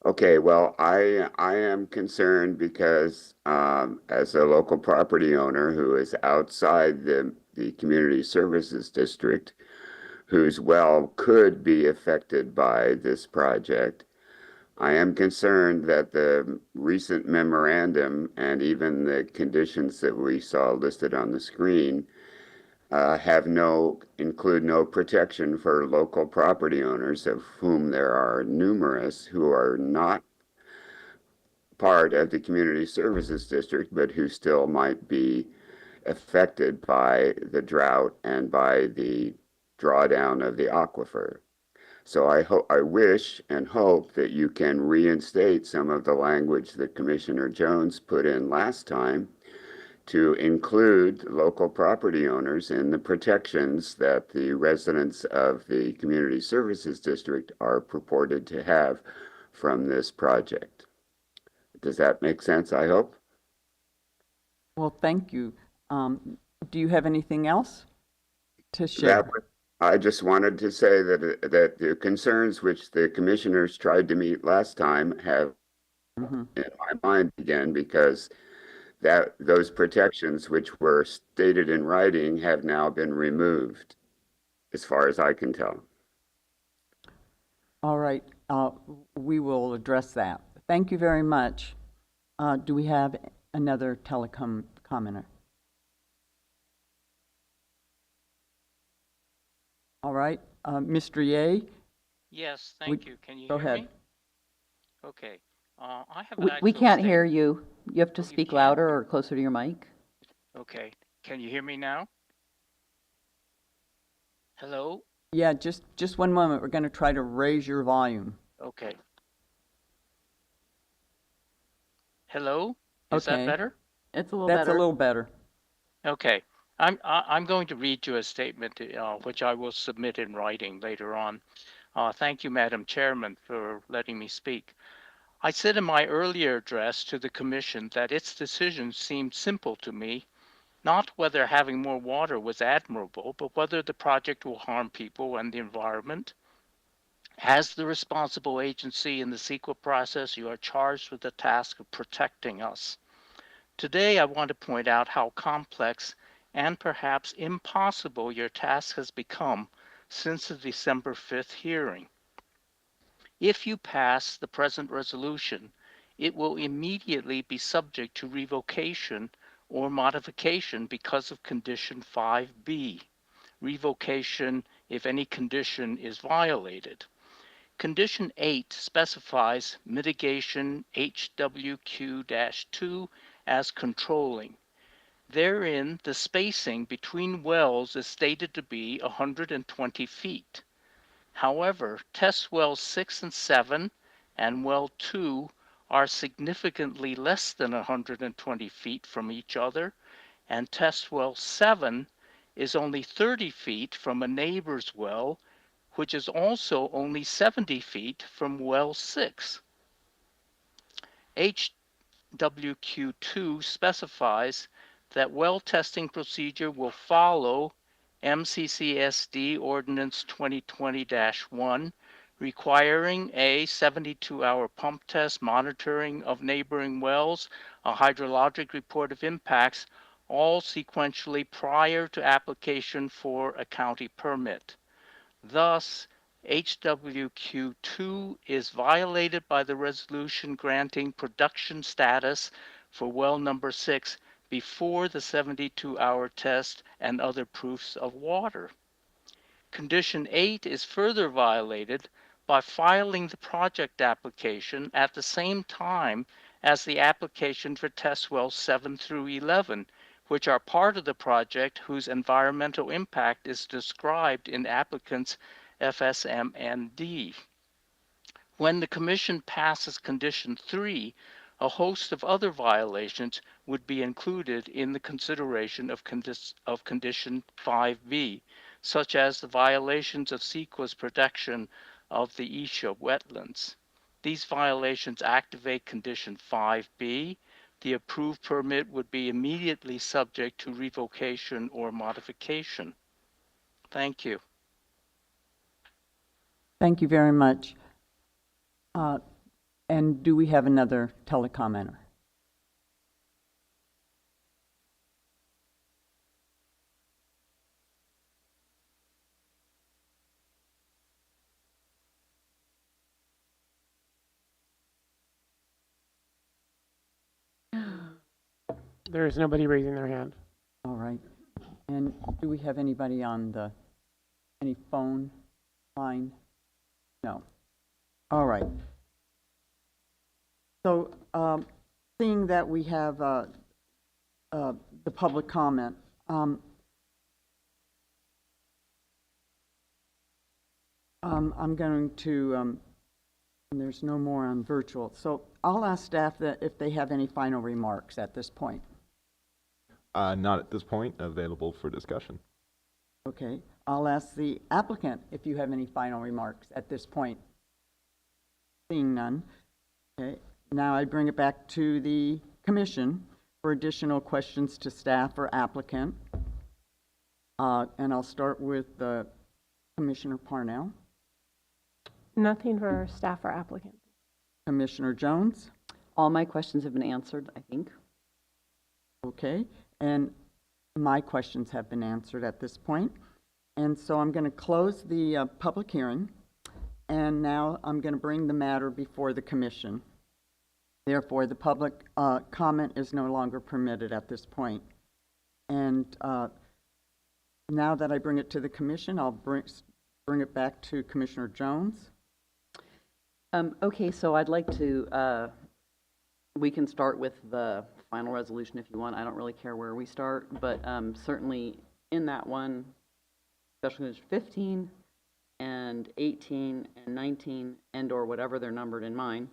Okay, well, I am concerned because as a local property owner who is outside the community services district, whose well could be affected by this project, I am concerned that the recent memorandum and even the conditions that we saw listed on the screen include no protection for local property owners, of whom there are numerous who are not part of the community services district, but who still might be affected by the drought and by the drawdown of the aquifer. So I wish and hope that you can reinstate some of the language that Commissioner Jones put in last time to include local property owners in the protections that the residents of the Community Services District are purported to have from this project. Does that make sense, I hope? Well, thank you. Do you have anything else to share? I just wanted to say that the concerns which the commissioners tried to meet last time have in my mind again, because those protections which were stated in writing have now been removed, as far as I can tell. All right. we will address that. Thank you very much. Do we have another telecom commenter? All right, Mr. Ye? Yes, We- thank you. Can you Go hear ahead. me? Okay. I have We actually can't stayed- hear you. You have to Oh, you speak can't? louder or closer to your mic. Okay. Can you hear me now? Hello? Yeah, just one moment. We're going to try to raise your volume. Okay. Hello? Is that Okay. better? It's a little That's better. a little better. Okay. I'm going to read you a statement, which I will submit in writing later on. Thank you, Madam Chairman, for letting me speak. I said in my earlier address to the Commission that its decision seemed simple to me, not whether having more water was admirable, but whether the project will harm people and the environment. As the responsible agency in the CEQA process, you are charged with the task of protecting us. Today, I want to point out how complex and perhaps impossible your task has become since the December 5th hearing. If you pass the present resolution, it will immediately be subject to revocation or modification because of condition 5B, revocation if any condition is violated. Condition 8 specifies mitigation HWQ-2 as controlling. Therein, the spacing between wells is stated to be 120 feet. However, test wells 6 and 7 and well 2 are significantly less than 120 feet from each other, and test well 7 is only 30 feet from a neighbor's well, which is also only 70 feet from well 6. HWQ2 specifies that well testing procedure will follow MCCSD Ordinance 2020-1, requiring a 72-hour pump test, monitoring of neighboring wells, a hydrologic report of impacts, all sequentially prior to application for a county permit. Thus, HWQ2 is violated by the resolution granting production status for well number 6 before the 72-hour test and other proofs of water. Condition 8 is further violated by filing the project application at the same time as the application for test wells 7 through 11, which are part of the project whose environmental impact is described in applicant's FSMND. When the Commission passes Condition 3, a host of other violations would be included in the consideration of Condition 5B, such as the violations of CEQA's protection of the Isha wetlands. These violations activate Condition 5B. The approved permit would be immediately subject to revocation or modification. Thank you. Thank you very much. And do we have another telecommenter? There is nobody raising their hand. All right. And do we have anybody on any phone line? No. All right. So, seeing that we have the public comment, I'm going to, and there's no more on virtual, so I'll ask staff that if they have any final remarks at this point. Not at this point, available for discussion. Okay, I'll ask the applicant if you have any final remarks at this point. Seeing none. Okay, now I bring it back to the commission for additional questions to staff or applicant. And I'll start with Commissioner Parnell. Nothing for staff or applicant. Commissioner Jones. All my questions have been answered, I think. Okay, and my questions have been answered at this point. And so I'm going to close the public hearing. And now I'm going to bring the matter before the commission. Therefore, the public comment is no longer permitted at this point. And now that I bring it to the commission, I'll bring it back to Commissioner Jones. Okay, so I'd like to, we can start with the final resolution if you want. I don't really care where we start, but certainly in that one, especially there's 15 and 18 and 19 and/or whatever they're numbered in mine,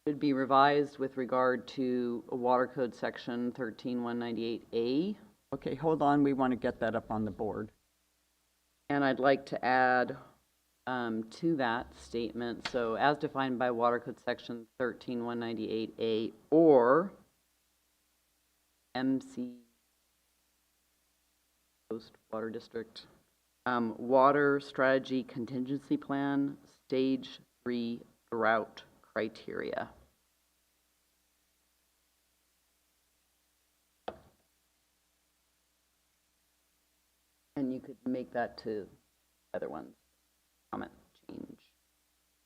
should be revised with regard to Water Code Section 13198A. Okay, hold on. We want to get that up on the board. And I'd like to add to that statement, so as defined by Water Code Section 13198A or MC Coast Water District Water Strategy Contingency Plan Stage 3 Drought Criteria. And you could make that to the other ones. Comment, change.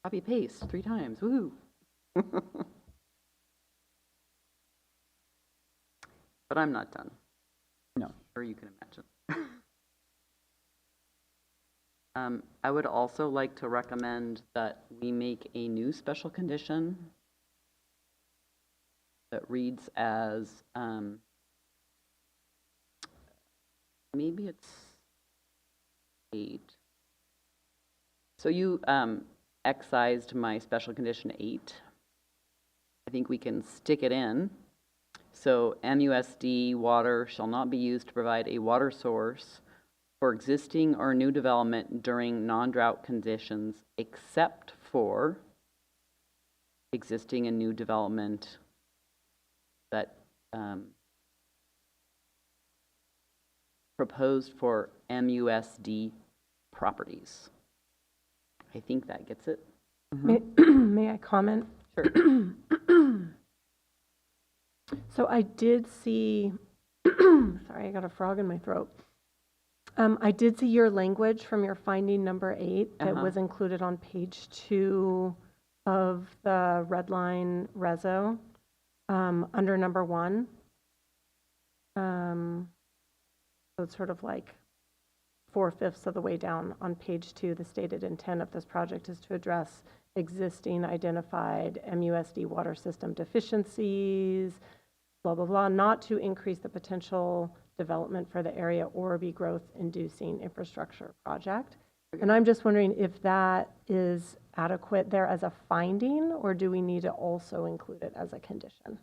Copy, paste 3 times. Woohoo! But I'm not done. No. Sure you can imagine. I would also like to recommend that we make a new special condition that reads as, maybe it's 8. So you excised my special condition 8. I think we can stick it in. So MUSD water shall not be used to provide a water source for existing or new development during non-drought conditions, except for existing and new development that proposed for MUSD properties. I think that gets it. May I comment? Sure. So I did see, sorry, I got a frog in my throat. I did see your language from your finding number 8 that was included on page 2 of the red line reso under number 1. So it's sort of like 4/5 of the way down on page 2. The stated intent of this project is to address existing identified MUSD water system deficiencies, blah, blah, blah, not to increase the potential development for the area or be growth-inducing infrastructure project. And I'm just wondering if that is adequate there as a finding, or do we need to also include it as a condition?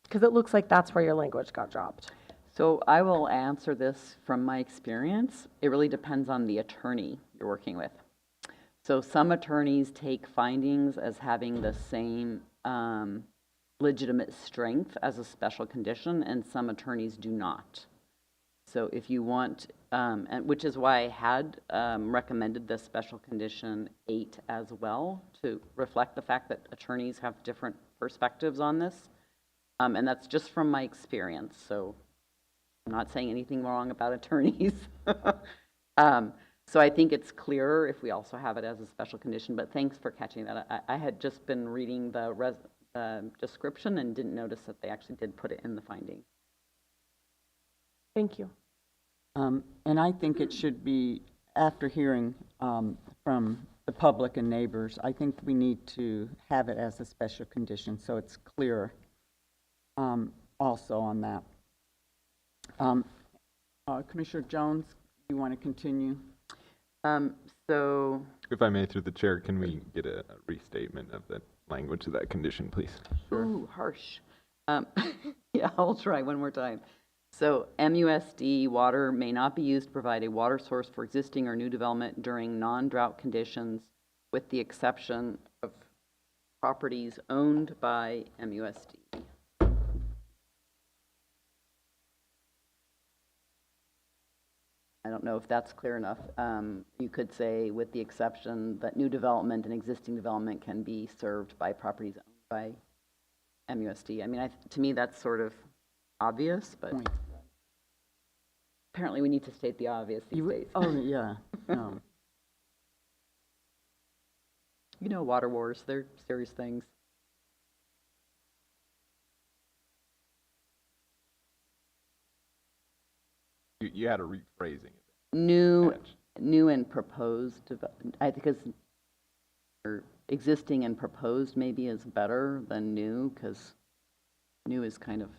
Because it looks like that's where your language got dropped. So I will answer this from my experience. It really depends on the attorney you're working with. So some attorneys take findings as having the same legitimate strength as a special condition, and some attorneys do not. So if you want, and which is why I had recommended the special condition 8 as well, to reflect the fact that attorneys have different perspectives on this. And that's just from my experience. So I'm not saying anything wrong about attorneys. So I think it's clearer if we also have it as a special condition, but thanks for catching that. I had just been reading the description and didn't notice that they actually did put it in the finding. Thank you. And I think it should be, after hearing from the public and neighbors, I think we need to have it as a special condition so it's clearer also on that. Commissioner Jones, you want to continue? So, If I may, through the chair, can we get a restatement of the language of that condition, please? ooh, harsh. Yeah, I'll try one more time. So MUSD water may not be used to provide a water source for existing or new development during non-drought conditions, with the exception of properties owned by MUSD. I don't know if that's clear enough. You could say with the exception that new development and existing development can be served by properties owned by MUSD. I mean, to me, that's sort of obvious, but apparently we need to state the obvious these days. Oh, yeah. No. You know, water wars, they're serious things. You had a rephrasing. New, Catch. new and proposed, I think or existing and proposed maybe is better than new, because new is kind of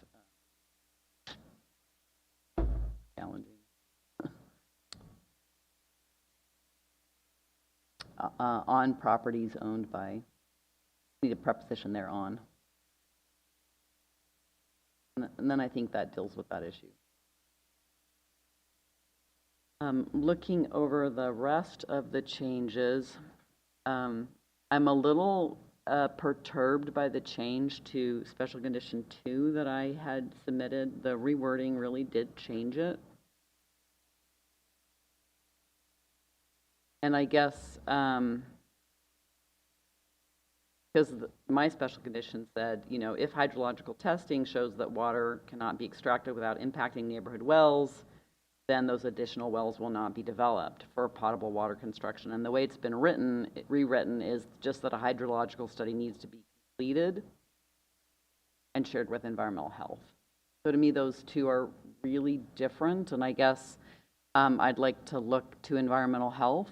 challenging. On properties owned by, need a preposition there, on. And then I think that deals with that issue. Looking over the rest of the changes, I'm a little perturbed by the change to special condition 2 that I had submitted. The rewording really did change it. And I guess, because my special condition said, you know, if hydrological testing shows that water cannot be extracted without impacting neighborhood wells, then those additional wells will not be developed for potable water construction. And the way it's been rewritten is just that a hydrological study needs to be completed and shared with environmental health. So to me, those two are really different. And I guess I'd like to look to environmental health.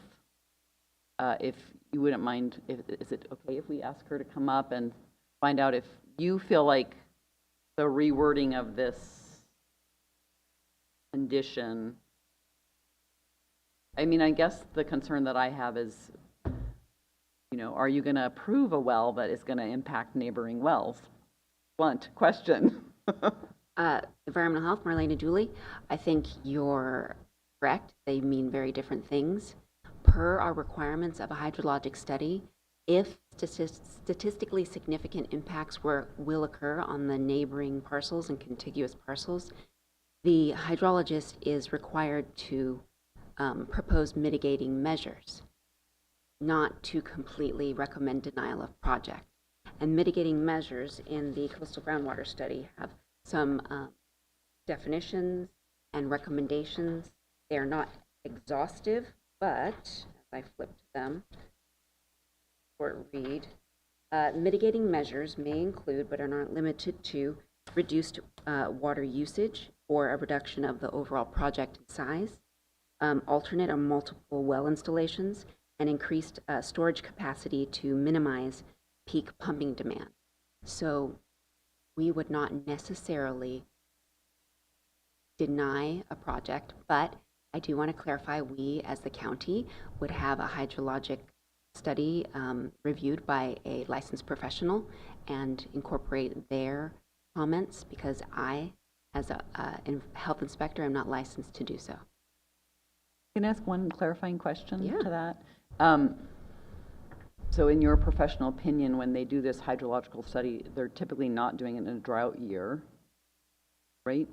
If you wouldn't mind, is it okay if we ask her to come up and find out if you feel like the rewording of this condition, I mean, I guess the concern that I have is, you know, are you going to approve a well that is going to impact neighboring wells? Blunt question. Environmental health, Marlena Dooley. I think you're correct. They mean very different things. Per our requirements of a hydrologic study, if statistically significant impacts will occur on the neighboring parcels and contiguous parcels, the hydrologist is required to propose mitigating measures, not to completely recommend denial of project. And mitigating measures in the coastal groundwater study have some definitions and recommendations. They are not exhaustive, but as I flip to them, short read, mitigating measures may include, but are not limited to, reduced water usage or a reduction of the overall project size, alternate or multiple well installations, and increased storage capacity to minimize peak pumping demand. So we would not necessarily deny a project, but I do want to clarify, we as the county would have a hydrologic study reviewed by a licensed professional and incorporate their comments, because I, as a health inspector, am not licensed to do so. Can I ask one clarifying question Yeah. to that? So in your professional opinion, when they do this hydrological study, they're typically not doing it in a drought year, right?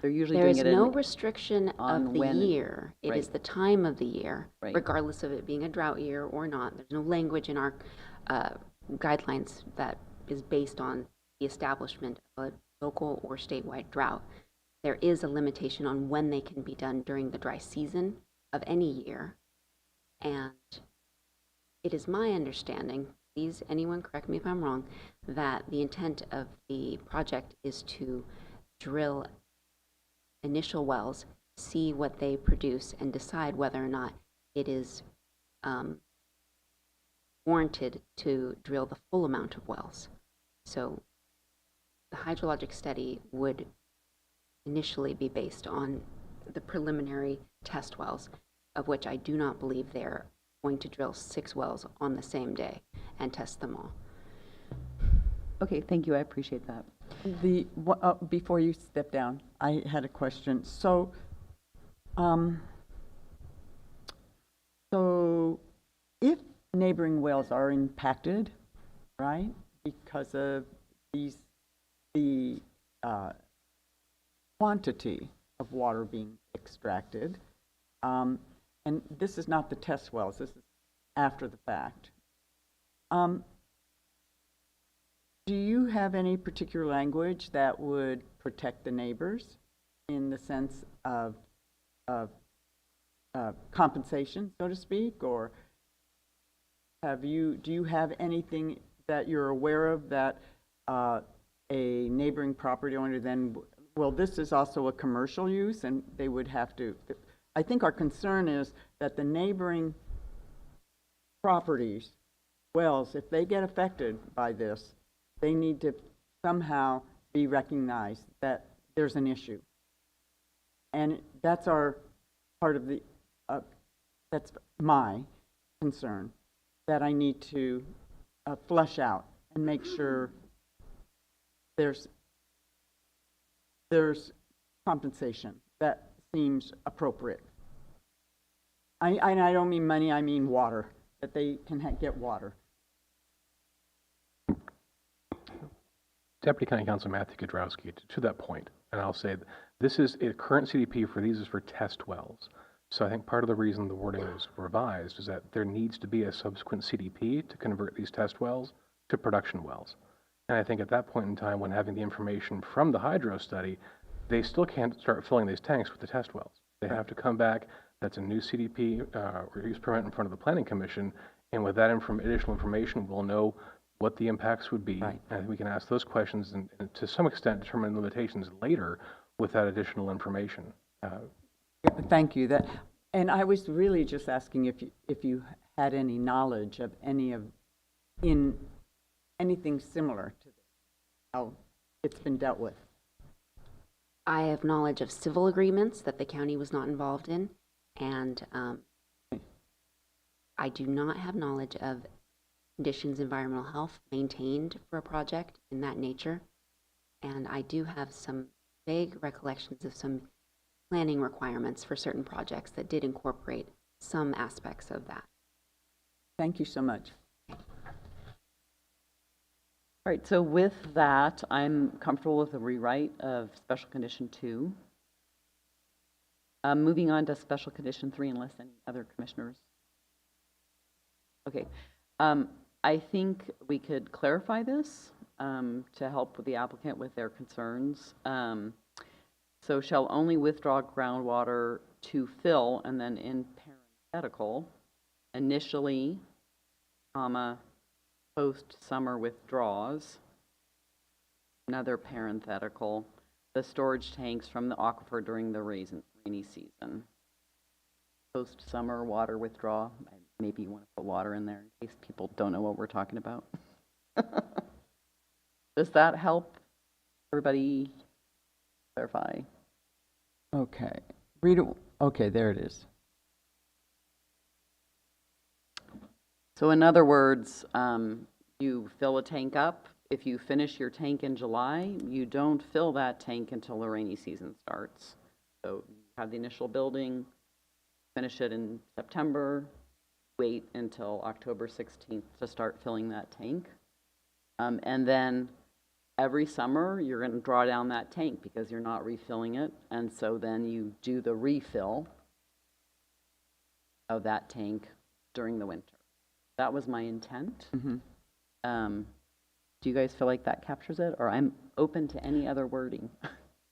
They're usually There doing is it no restriction on of the when- year. It is right. the time of the year, Right. regardless of it being a drought year or not. There's no language in our guidelines that is based on the establishment of a local or statewide drought. There is a limitation on when they can be done during the dry season of any year. And it is my understanding, please anyone correct me if I'm wrong, that the intent of the project is to drill initial wells, see what they produce, and decide whether or not it is warranted to drill the full amount of wells. So the hydrologic study would initially be based on the preliminary test wells, of which I do not believe they're going to drill 6 wells on the same day and test them all. Okay, thank you, I appreciate that. Before you step down, I had a question. So if neighboring wells are impacted, right, because of the quantity of water being extracted, and this is not the test wells, this is after the fact. Do you have any particular language that would protect the neighbors in the sense of compensation, so to speak, or do you have anything that you're aware of that a neighboring property owner then, well, this is also a commercial use, and they would have to, I think our concern is that the neighboring properties, wells, if they get affected by this, they need to somehow be recognized that there's an issue. And that's our part of the, that's my concern, that I need to flush out and make sure there's compensation that seems appropriate. I don't mean money, I mean water, that they can get water. Deputy County Counsel Matthew Kudrowski, to that point, and I'll say that this is a current CDP for these is for test wells. So I think part of the reason the wording was revised is that there needs to be a subsequent CDP to convert these test wells to production wells. And I think at that point in time, when having the information from the hydro study, they still can't start filling these tanks with the test wells. They have to come back. That's a new CDP or use permit in front of the Planning Commission. And with that additional information, we'll know what the impacts would be. Right. And we can ask those questions and to some extent determine limitations later with that additional information. Thank you. And I was really just asking if you had any knowledge of anything similar to this, how it's been dealt with. I have knowledge of civil agreements that the county was not involved in, and I do not have knowledge of conditions environmental health maintained for a project in that nature. And I do have some vague recollections of some planning requirements for certain projects that did incorporate some aspects of that. Thank you so much. All right, so with that, I'm comfortable with the rewrite of Special Condition 2. Moving on to Special Condition 3, unless any other commissioners. Okay, I think we could clarify this to help with the applicant with their concerns. So shall only withdraw groundwater to fill, and then in parenthetical, initially, comma, post-summer withdraws, another parenthetical, the storage tanks from the aquifer during the rainy season. Post-summer water withdraw, maybe you want to put water in there in case people don't know what we're talking about. Does that help everybody clarify? Okay. Read it. Okay, there it is. So in other words, you fill a tank up. If you finish your tank in July, you don't fill that tank until the rainy season starts. So you have the initial building, finish it in September, wait until October 16th to start filling that tank. And then every summer, you're going to draw down that tank because you're not refilling it. And so then you do the refill of that tank during the winter. That was my intent. Mm-hmm. Do you guys feel like that captures it? Or I'm open to any other wording.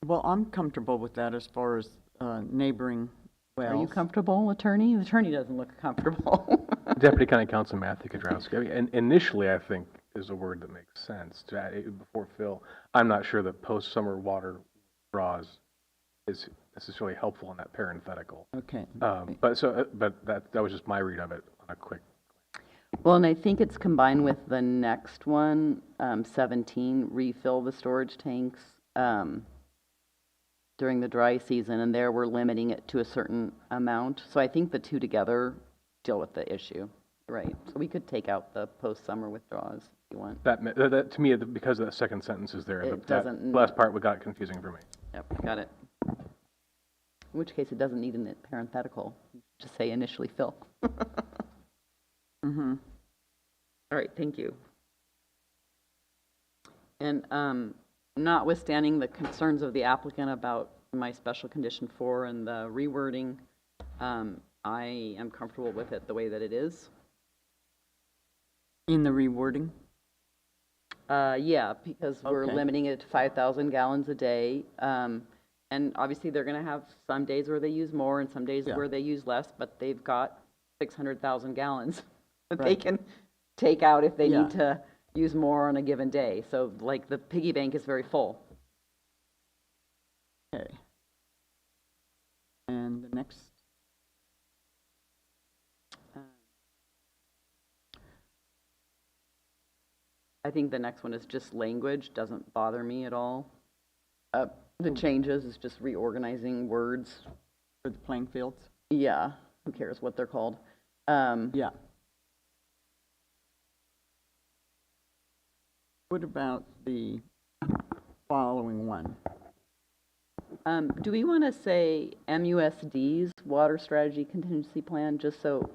Well, I'm comfortable with that as far as neighboring wells. Are you comfortable, attorney? The attorney doesn't look comfortable. Deputy County Counsel Matthew Kudrowski. I mean, initially, I think is a word that makes sense to add before fill. I'm not sure that post-summer water draws is necessarily helpful in that parenthetical. Okay. But that was just my read of it on a quick. Well, and I think it's combined with the next one, 17, refill the storage tanks during the dry season, and there we're limiting it to a certain amount. So I think the two together deal with the issue, right? So we could take out the post-summer withdrawals if you want. That to me, because the second sentence is there, It that doesn't- last part got confusing for me. Yep, got it. In which case, it doesn't need a parenthetical. Just say initially fill. Mm-hmm. All right, thank you. And notwithstanding the concerns of the applicant about my special condition 4 and the rewording, I am comfortable with it the way that it is. In the rewording? Yeah, because we're Okay. limiting it to 5,000 gallons a day. And obviously, they're going to have some days where they use more and some days Yeah. where they use less, but they've got 600,000 gallons that Right. take out if they Yeah. need to use more on a given day. So like the piggy bank is very full. Okay. And the next, I think the next one is just language, doesn't bother me at all. The changes is just reorganizing words. for the playing fields? Yeah, who cares what they're called? Yeah. What about the following one? Do we want to say MUSD's Water Strategy Contingency Plan, just so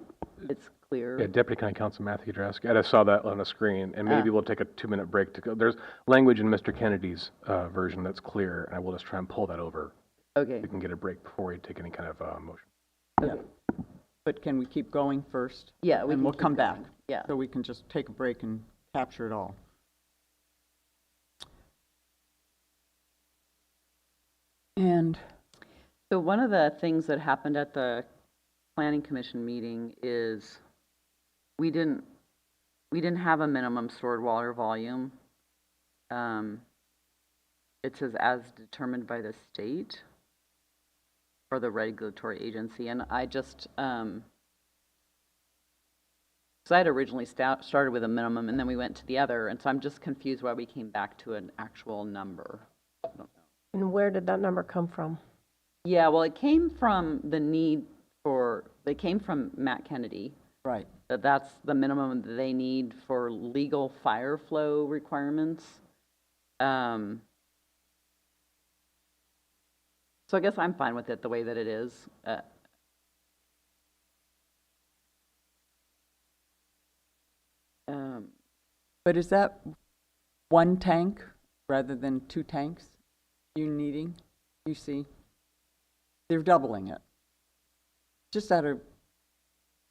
it's clear? Yeah, Deputy County Counsel Matthew Draski. I just saw that on the screen, and maybe we'll take a 2-minute break to go. There's language in Mr. Kennedy's version that's clear, and I will just try and pull that over. Okay. We can get a break before we take any kind of motion. Yeah. But can we keep going first? Yeah, we And can we'll keep come back. going. Yeah. So we can just take a break and capture it all. And So one of the things that happened at the Planning Commission meeting is we didn't have a minimum stored water volume. It says as determined by the state or the regulatory agency, and I just, so I had originally started with a minimum, and then we went to the other, and so I'm just confused why we came back to an actual number. I don't know. And where did that number come from? Yeah, well, it came from the need for, they came from Matt Kennedy. right. That's the minimum that they need for legal fire flow requirements. So I guess I'm fine with it the way that it is. But is that one tank rather than 2 tanks you needing? You see? They're doubling it. Just out of,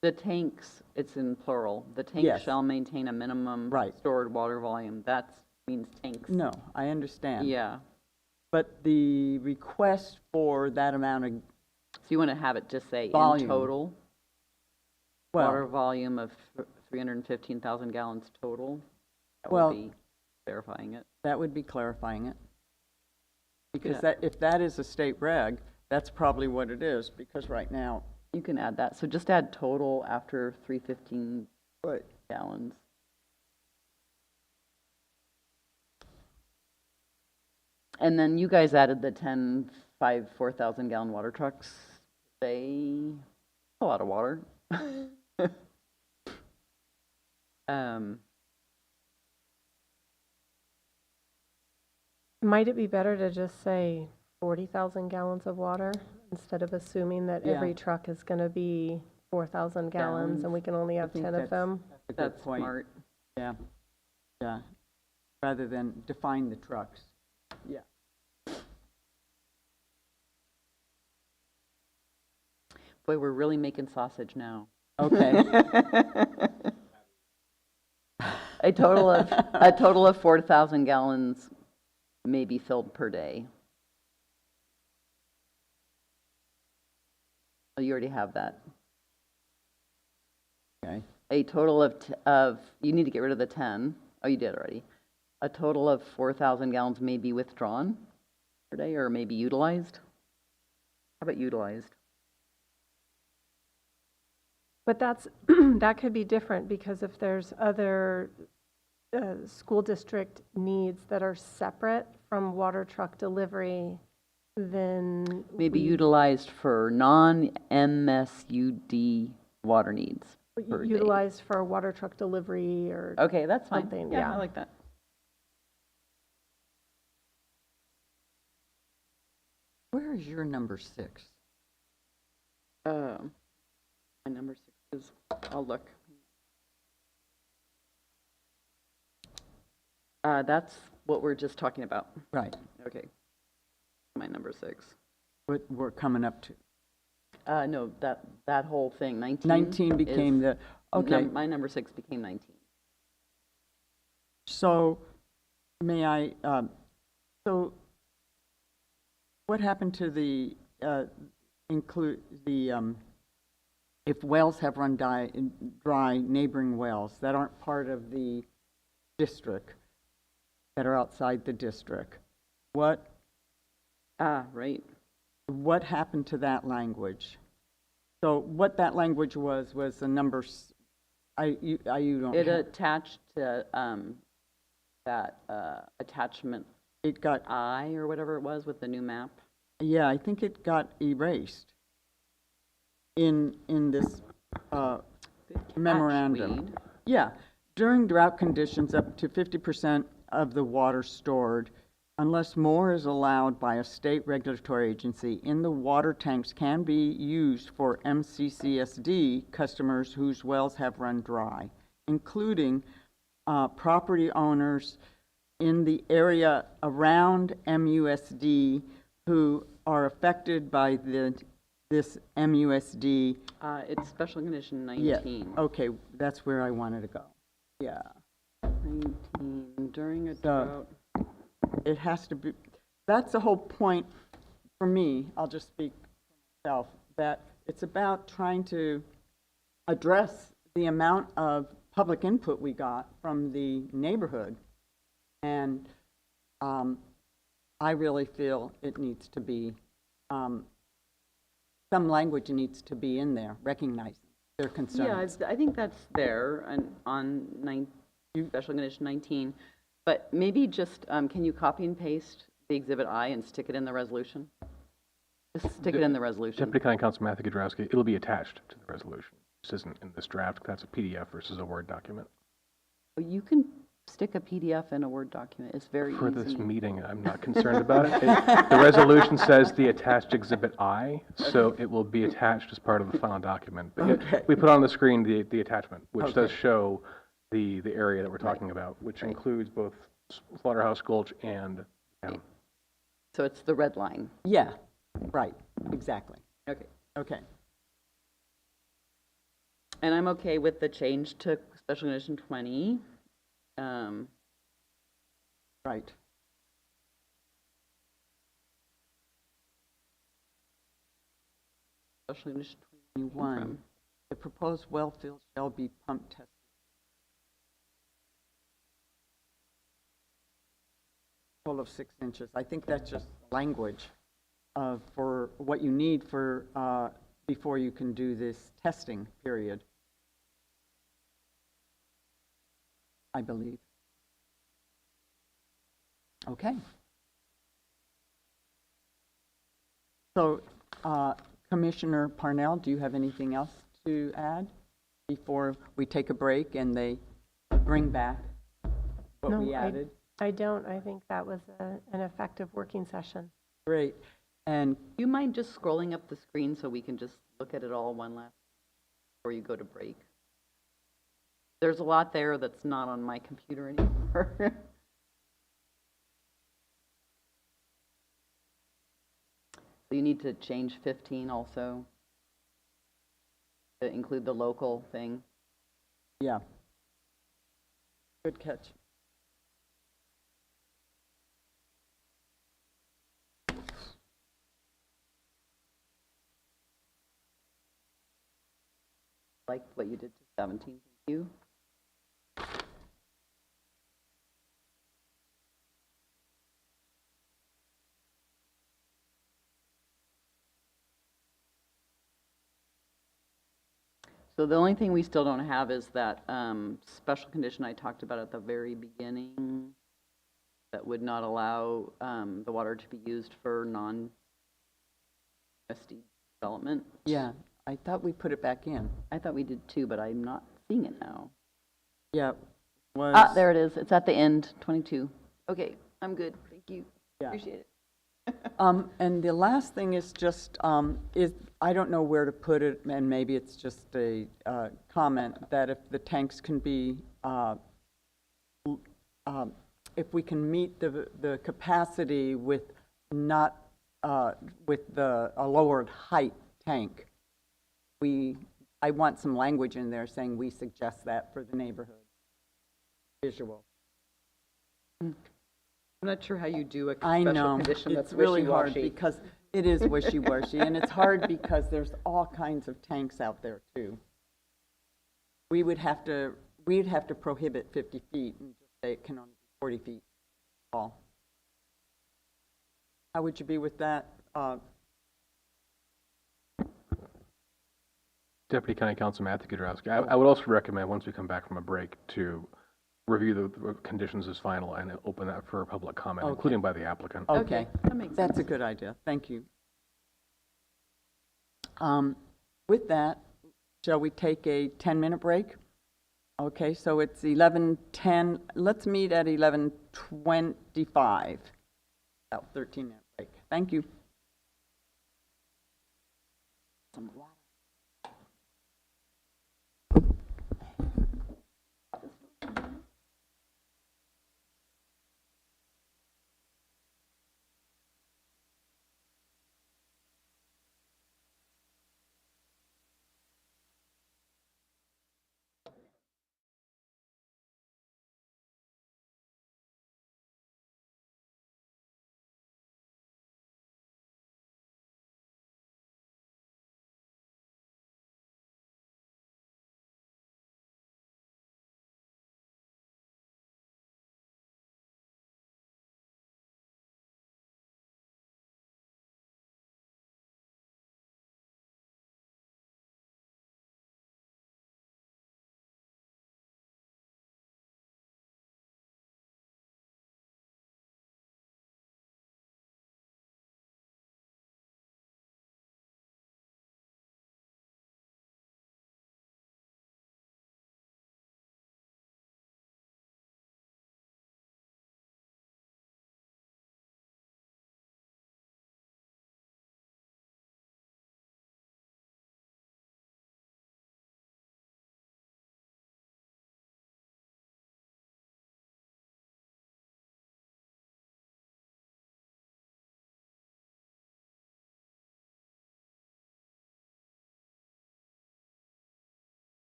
The tanks, it's in plural. The tank Yes. shall maintain a minimum Right. stored water volume. That means tanks. no, I understand. Yeah. But the request for that amount of, So you want to have it just say Volume. in total? Water well, volume of 315,000 gallons total? That Well- would be verifying it. that would be clarifying it. Because Yeah. that, if that is a state reg, that's probably what it is, because right now, You can add that. So just add total after 315 right. gallons. And then you guys added the 4,000 gallon water trucks. A lot of water. Might it be better to just say 40,000 gallons of water instead of assuming that Yeah. every truck is going to be 4,000 gallons and we can only have think 10 of them? That's a good That's point. smart. Yeah, yeah. Rather than define the trucks. Yeah. Boy, we're really making sausage now. Okay. A total of 4,000 gallons may be filled per day. Oh, you already have that. Okay. A total of, you need to get rid of the 10. Oh, you did already. A total of 4,000 gallons may be withdrawn per day or may be utilized. How about utilized? But that's, that could be different because if there's other school district needs that are separate from water truck delivery, then May be we- utilized for non-MSUD water needs per day. utilized for water truck delivery or Okay, that's fine. something, Yeah, yeah. I like that. Where is your number 6? My number 6 is, I'll look. That's what we're just talking about. Right. Okay. My number 6. What we're coming up to. No, that whole thing, 19. 19 became is- the, okay. My number 6 became 19. So, may I, so what happened to the, include, the if wells have run dry, neighboring wells that aren't part of the district, that are outside the district, what Right. happened to that language? So what that language was the numbers, you don't It have, attached to, that, attachment it got, I or whatever it was with the new map. yeah, I think it got erased in this memorandum. Weed. Yeah, during drought conditions, up to 50% of the water stored, unless more is allowed by a state regulatory agency, in the water tanks can be used for MCCSD customers whose wells have run dry, including property owners in the area around MUSD who are affected by this MUSD. It's special condition Yeah, 19. okay, that's where I wanted to go. Yeah. 19, during a So- drought. It has to be, that's the whole point for me, I'll just speak for myself, that it's about trying to address the amount of public input we got from the neighborhood. And I really feel it needs to be, some language needs to be in there, recognizing their Yeah, concerns. I think that's there and on special condition 19. But maybe just, can you copy and paste the Exhibit I and stick it in the resolution? Just stick it in the resolution. Deputy County Counsel Matthew Gadrowski, it'll be attached to the resolution. This isn't in this draft, that's a PDF versus a Word document. You can stick a PDF in a Word document. It's very For easy. this meeting, I'm not concerned about it. The resolution says the attached Exhibit I, so it will be attached as part of the final document. But Okay. we put on the screen the attachment, which does Okay. show the area that we're talking about, which Right. includes both Slaughterhouse Gulch and town. So it's the red line. Yeah, right, exactly. Okay. Okay, And I'm okay with the change to special condition 20. right. Special condition 21, from- the proposed well field shall be pump tested. Full of 6 inches. I think that's just language for what you need for, before you can do this testing period. I believe. Okay. So, Commissioner Parnell, do you have anything else to add before we take a break and they bring back what No, we added? I don't. I think that was an effective working session. Great. And Do you mind just scrolling up the screen so we can just look at it all one last before you go to break? There's a lot there that's not on my computer anymore. So you need to change 15 also to include the local thing. yeah. Good catch. Like what you did to 17, thank you. So the only thing we still don't have is that special condition I talked about at the very beginning that would not allow the water to be used for non-SD development. Yeah, I thought we put it back in. I thought we did too, but I'm not seeing it now. Yeah, was. Ah, there it is. It's at the end, 22. Okay, I'm good. Thank you. Yeah. Appreciate it. And the last thing is just, is, I don't know where to put it, and maybe it's just a comment, that if the tanks can be, if we can meet the capacity with not, with a lowered height tank, I want some language in there saying we suggest that for the neighborhood. Visual. I'm not sure how you do a I special know, condition that's it's really hard wishy-washy. because It is wishy-washy, and it's hard because there's all kinds of tanks out there, too. We'd have to prohibit 50 feet and just say it can only be 40 feet tall. How would you be with that? Deputy County Counsel Matthew Kudrowski. I would also recommend, once we come back from a break, to review the conditions as final and open that for public comment, Okay. including by the applicant. Okay, That makes that's a sense. good idea. Thank you. With that, shall we take a 10-minute break? Okay, so it's 11:10. Let's meet at 11:25. About 13-minute break. Thank you.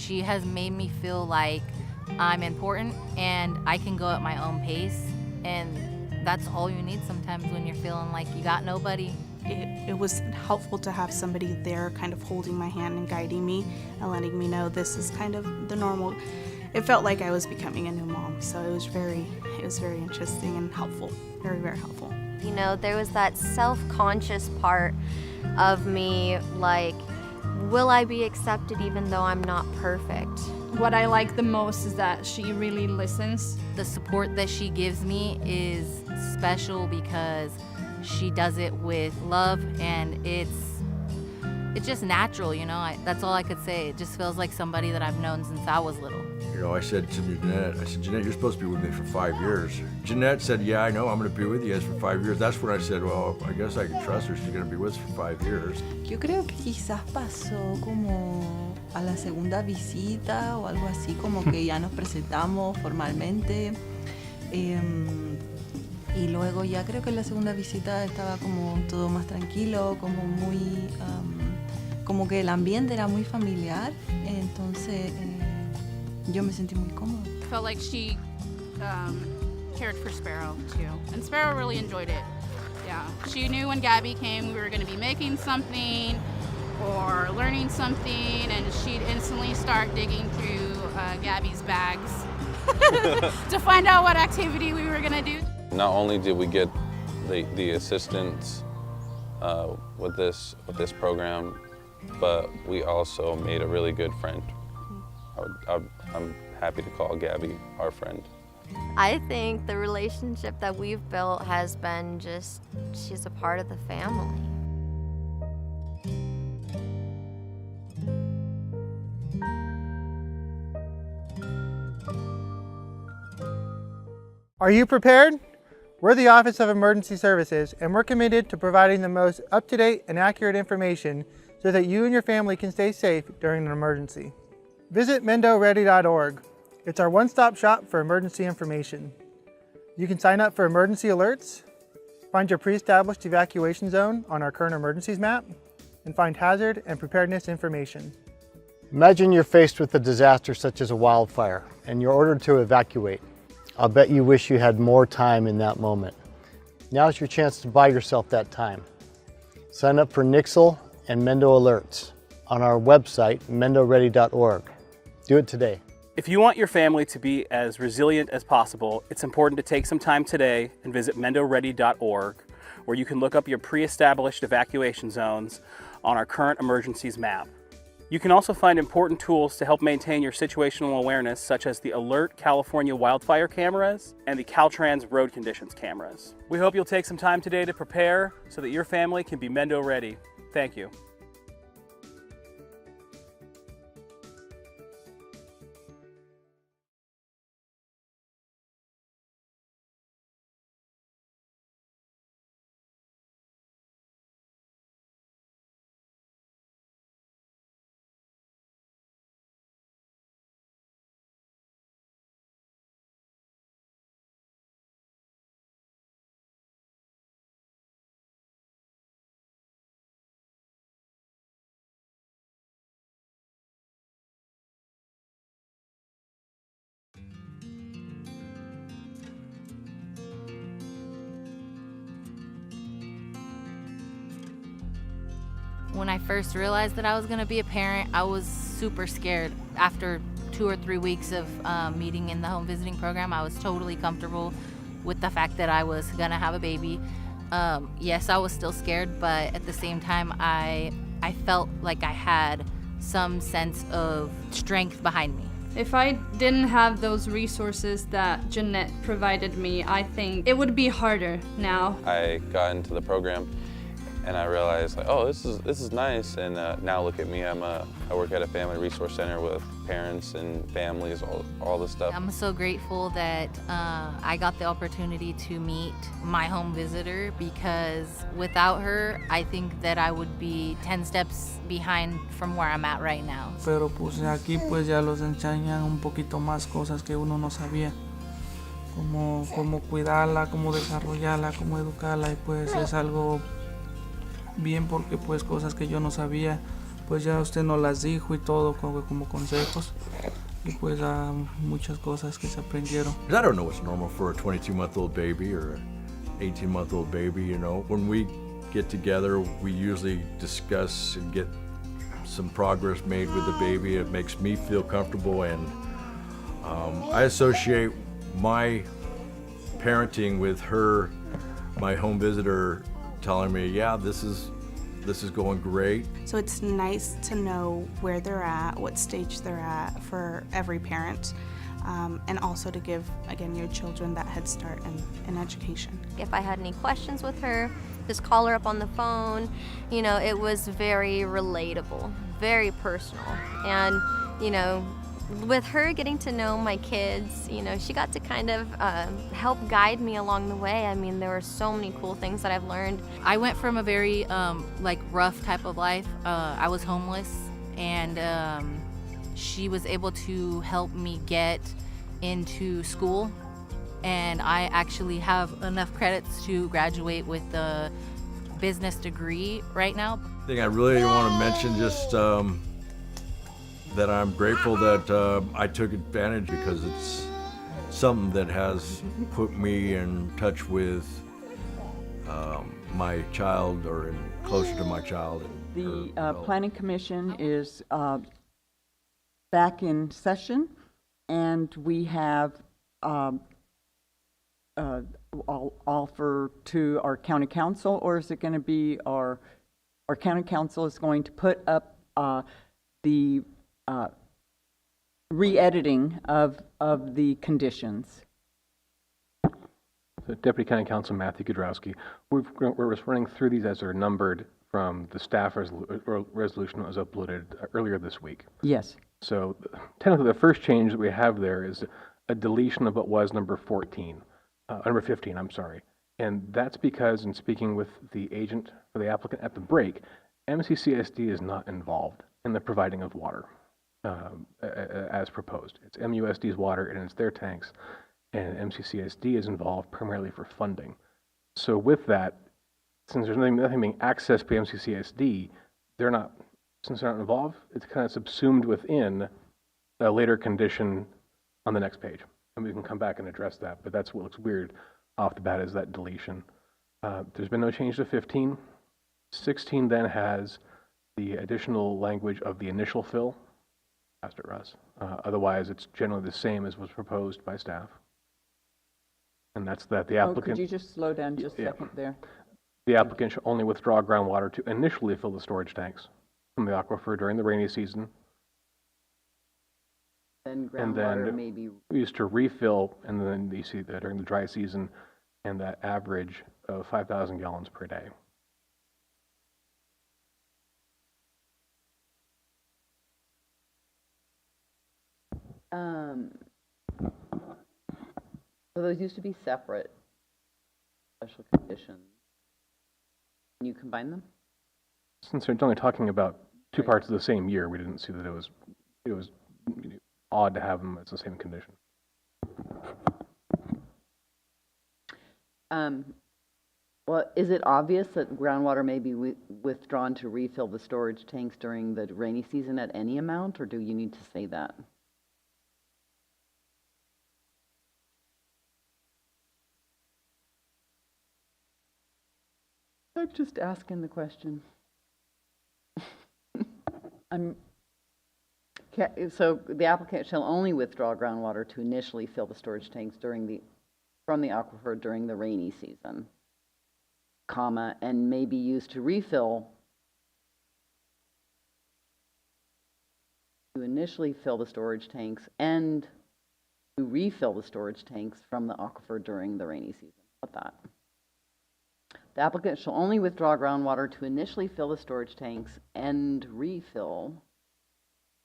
She has made me feel like I'm important and I can go at my own pace, and that's all you need sometimes when you're feeling like you got nobody. It was helpful to have somebody there kind of holding my hand and guiding me and letting me know this is kind of the normal. It felt like I was becoming a new mom, so it was very interesting and helpful, very, very helpful. You know, there was that self-conscious part of me, like, will I be accepted even though I'm not perfect? What I like the most is that she really listens. The support that she gives me is special because she does it with love, and it's just natural, you know. That's all I could say. It just feels like somebody that I've known since I was little. You know, I said to Jeanette, Jeanette, you're supposed to be with me for 5 years. Jeanette said, yeah, I know, I'm going to be with you guys for 5 years. That's when I said, well, I guess I can trust her. She's going to be with us for 5 years. Yo creo que quizás pasó como a la segunda visita o algo así, como que ya nos presentamos formalmente. Y luego ya creo que en la segunda visita estaba como todo más tranquilo, como muy, como que el ambiente era muy familiar, entonces yo me sentí muy cómoda. Felt like she cared for Sparrow too, and Sparrow really enjoyed it. Yeah, she knew when Gabby came we were going to be making something or learning something, and she'd instantly start digging through Gabby's bags to find out what activity we were going to do. Not only did we get the assistance with this program, but we also made a really good friend. I'm happy to call Gabby our friend. I think the relationship that we've built has been just, she's a part of the family. Are you prepared? We're the Office of Emergency Services, and we're committed to providing the most up-to-date and accurate information so that you and your family can stay safe during an emergency. Visit MendoReady.org. It's our one-stop shop for emergency information. You can sign up for emergency alerts, find your pre-established evacuation zone on our current emergencies map, and find hazard and preparedness information. Imagine you're faced with a disaster such as a wildfire, and you're ordered to evacuate. I'll bet you wish you had more time in that moment. Now's your chance to buy yourself that time. Sign up for Nixle and Mendo Alerts on our website, MendoReady.org. Do it today. If you want your family to be as resilient as possible, it's important to take some time today and visit MendoReady.org, where you can look up your pre-established evacuation zones on our current emergencies map. You can also find important tools to help maintain your situational awareness, such as the Alert California wildfire cameras and the Caltrans road conditions cameras. We hope you'll take some time today to prepare so that your family can be Mendo ready. Thank you. When I first realized that I was going to be a parent, I was super scared. After 2 or 3 weeks of meeting in the home visiting program, I was totally comfortable with the fact that I was going to have a baby. Yes, I was still scared, but at the same time, I felt like I had some sense of strength behind me. If I didn't have those resources that Jeanette provided me, I think it would be harder now. I got into the program and I realized, like, oh, this is nice. And now look at me, I work at a family resource center with parents and families, all this stuff. I'm so grateful that I got the opportunity to meet my home visitor, because without her, I think that I would be 10 steps behind from where I'm at right now. Pero pues aquí pues ya los enseñan un poquito más cosas que uno no sabía, como cómo cuidarla, cómo desarrollarla, cómo educarla, y pues es algo bien porque pues cosas que yo no sabía pues ya usted nos las dijo y todo como consejos. Y pues muchas cosas que se aprendieron. I don't know what's normal for a 22-month-old baby or an 18-month-old baby, you know. When we get together, we usually discuss and get some progress made with the baby. It makes me feel comfortable, and I associate my parenting with her, my home visitor, telling me, yeah, this is going great. So it's nice to know where they're at, what stage they're at for every parent, and also to give, again, your children that head start in education. If I had any questions with her, just call her up on the phone. You know, it was very relatable, very personal. And, you know, with her getting to know my kids, you know, she got to kind of help guide me along the way. I mean, there were so many cool things that I've learned. I went from a very like rough type of life. I was homeless, and she was able to help me get into school, and I actually have enough credits to graduate with the business degree right now. I think I really want to mention just that I'm grateful that I took advantage, because it's something that has put me in touch with my child, or closer to my child. The Planning Commission is back in session, and we have I'll offer to our county council, or is it going to be our county council is going to put up the re-editing of the conditions. So Deputy County Counsel Matthew Kudrowski, we're running through these as they're numbered from the staff resolution that was uploaded earlier this week. Yes. So technically the first change that we have there is a deletion of what was number 15, I'm sorry. And that's because, in speaking with the agent for the applicant at the break, MCCSD is not involved in the providing of water as proposed. It's MUSD's water and it's their tanks, and MCCSD is involved primarily for funding. So with that, since there's nothing being accessed by MCCSD, since they're not involved, it's kind of subsumed within a later condition on the next page. And we can come back and address that, but that's what looks weird off the bat, is that deletion. There's been no change to 15. 16 then has the additional language of the initial fill. Pastor Russ. Otherwise, it's generally the same as was proposed by staff. And that's that the applicant... Could you just slow down just a second there? The applicant should only withdraw groundwater to initially fill the storage tanks from the aquifer during the rainy season. Then And groundwater then may be used to refill, and then you see that during the dry season, and that average of 5,000 gallons per day. So those used to be separate special conditions. Can you combine them? Since they're only talking about two parts of the same year, we didn't see that it was odd to have them as the same condition. Well, is it obvious that groundwater may be withdrawn to refill the storage tanks during the rainy season at any amount, or do you need to say that? I'm just asking the question. So the applicant shall only withdraw groundwater to initially fill the storage tanks from the aquifer during the rainy season, comma, and may be used to initially fill the storage tanks and to refill the storage tanks from the aquifer during the rainy season. How about that? The applicant shall only withdraw groundwater to initially fill the storage tanks and refill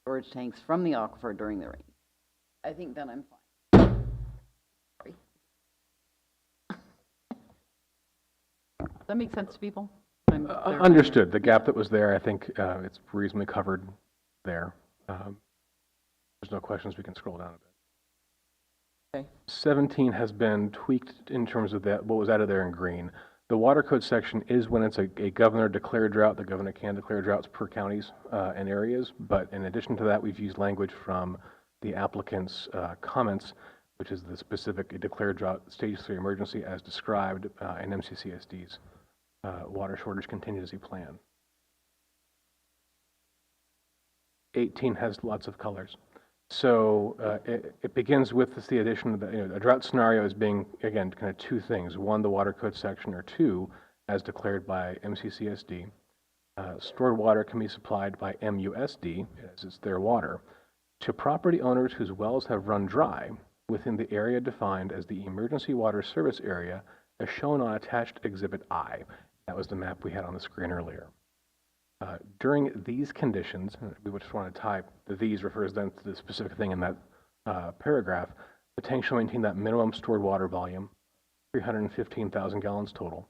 storage tanks from the aquifer during the rain. I think then I'm fine. Sorry. Does that make sense to people? Understood. The gap that was there, I think it's reasonably covered there. There's no questions. We can scroll down a bit. Okay. 17 has been tweaked in terms of what was added there in green. The water code section is when it's a governor declared drought. The governor can declare droughts per counties and areas. But in addition to that, we've used language from the applicant's comments, which is the specific declared drought stage 3 emergency as described in MCCSD's water shortage contingency plan. 18 has lots of colors. So it begins with the addition of a drought scenario as being, again, kind of two things. One, the water code section, or two, as declared by MCCSD. Stored water can be supplied by MUSD, as it's their water, to property owners whose wells have run dry within the area defined as the Emergency Water Service Area as shown on attached Exhibit I. That was the map we had on the screen earlier. During these conditions, we just want to type the these refers then to the specific thing in that paragraph. The tank shall maintain that minimum stored water volume, 315,000 gallons total.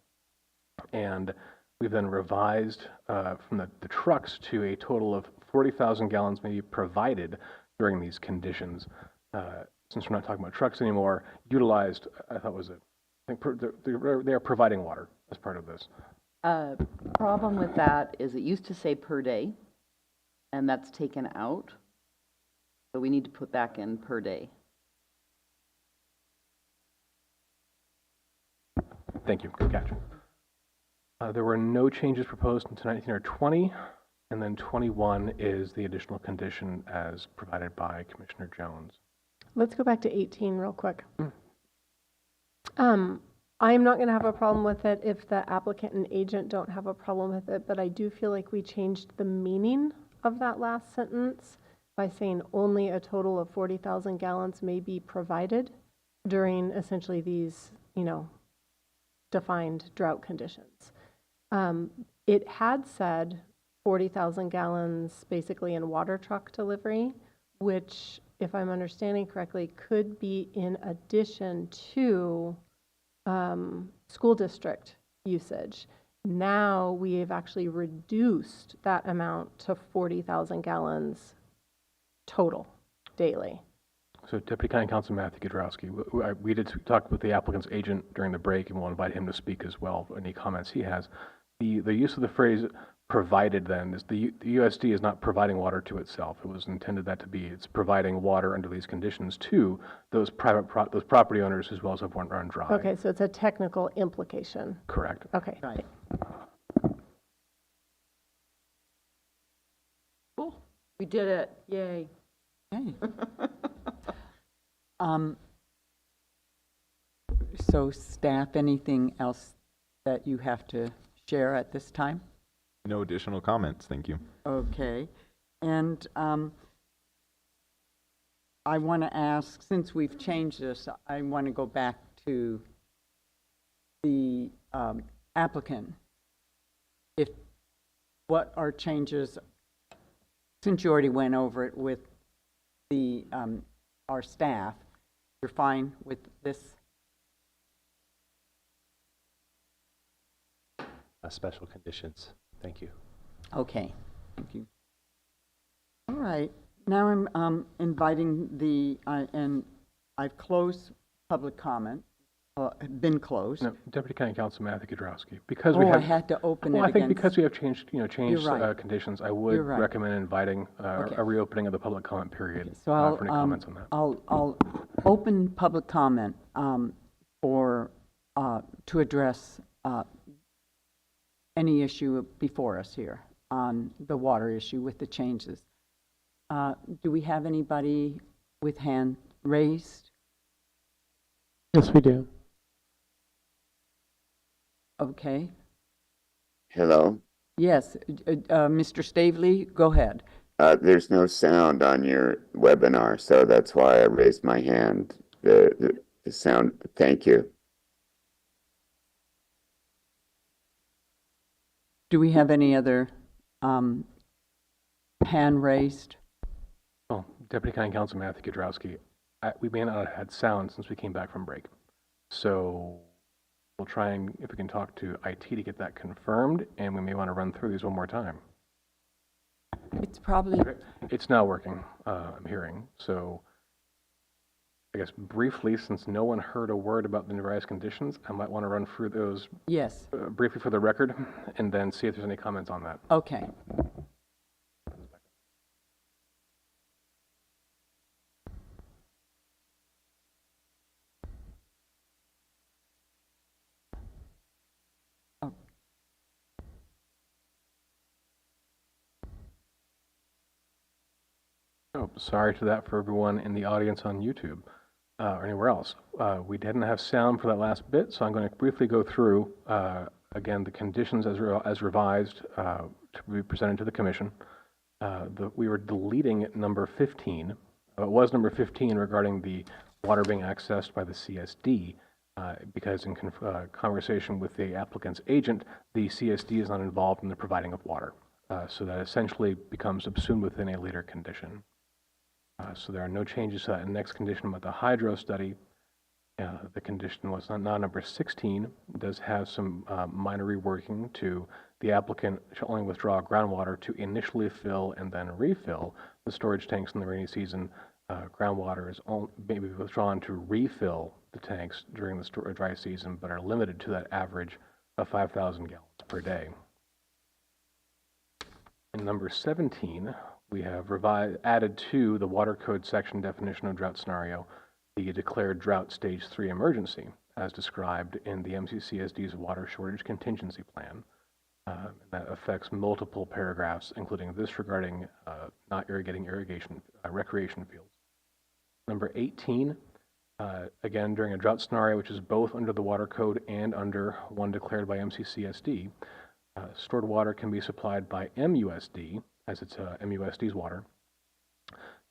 And we've then revised from the trucks to a total of 40,000 gallons may be provided during these conditions. Since we're not talking about trucks anymore, utilized, I thought was I think they are providing water as part of this. Problem with that is it used to say per day, and that's taken out. So we need to put back in per day. Thank you. Good catch. There were no changes proposed into 19 or 20, and then 21 is the additional condition as provided by Commissioner Jones. Let's go back to 18 real quick. I'm not going to have a problem with it if the applicant and agent don't have a problem with it, but I do feel like we changed the meaning of that last sentence by saying only a total of 40,000 gallons may be provided during essentially these, defined drought conditions. It had said 40,000 gallons basically in water truck delivery, which, if I'm understanding correctly, could be in addition to school district usage. Now we have actually reduced that amount to 40,000 gallons total daily. So Deputy County Counsel Matthew Kudrowski, we did talk with the applicant's agent during the break, and we'll invite him to speak as well, any comments he has. The use of the phrase provided then is the USD is not providing water to itself. It was intended that to be, it's providing water under these conditions to those those property owners whose wells have run dry. Okay, so it's a technical implication. Correct. Okay. Right. Cool. We did it. Yay. Okay. So staff, anything else that you have to share at this time? No additional comments, thank you. Okay. And I want to ask, since we've changed this, I want to go back to the applicant. What are changes, since you already went over it with the our staff, you're fine with this? Special conditions. Thank you. Okay, thank you. All right, now I'm inviting and I've closed public comment, been closed. No, Deputy County Counsel Matthew Kudrowski, because we have. I had to open it I think again. because we have changed right. conditions, I would right. recommend inviting Okay. a reopening of the public comment period So for any comments on that. I'll open public comment to address any issue before us here on the water issue with the changes. Do we have anybody with hand raised? Yes, we do. Okay. Hello? Yes, Mr. Stavely, go ahead. There's no sound on your webinar, so that's why I raised my hand. The sound, thank you. Do we have any other hand raised? Well, Deputy County Counsel Matthew Kudrowski, we may not have had sound since we came back from break. So we'll try and, if we can talk to IT to get that confirmed, and we may want to run through these one more time. It's probably... It's now working, I'm hearing. So I guess briefly, since no one heard a word about the revised conditions, I might want to run through those Yes. briefly for the record, and then see if there's any comments on that. Okay. Oh, sorry to that for everyone in the audience on YouTube or anywhere else. We didn't have sound for that last bit, so I'm going to briefly go through, again, the conditions as revised to be presented to the Commission. We were deleting number 15. It was number 15 regarding the water being accessed by the CSD, because in conversation with the applicant's agent, the CSD is not involved in the providing of water. So that essentially becomes subsumed within a later condition. So there are no changes to that. And next condition about the hydro study, the condition was now number 16, does have some minor reworking to the applicant shall only withdraw groundwater to initially fill and then refill the storage tanks in the rainy season. Groundwater is maybe withdrawn to refill the tanks during the dry season, but are limited to that average of 5,000 gallons per day. In number 17, we have added to the water code section definition of drought scenario the declared drought stage 3 emergency as described in the MCCSD's water shortage contingency plan. That affects multiple paragraphs, including this regarding not irrigating recreation fields. Number 18, again, during a drought scenario, which is both under the water code and under one declared by MCCSD, stored water can be supplied by MUSD, as it's MUSD's water,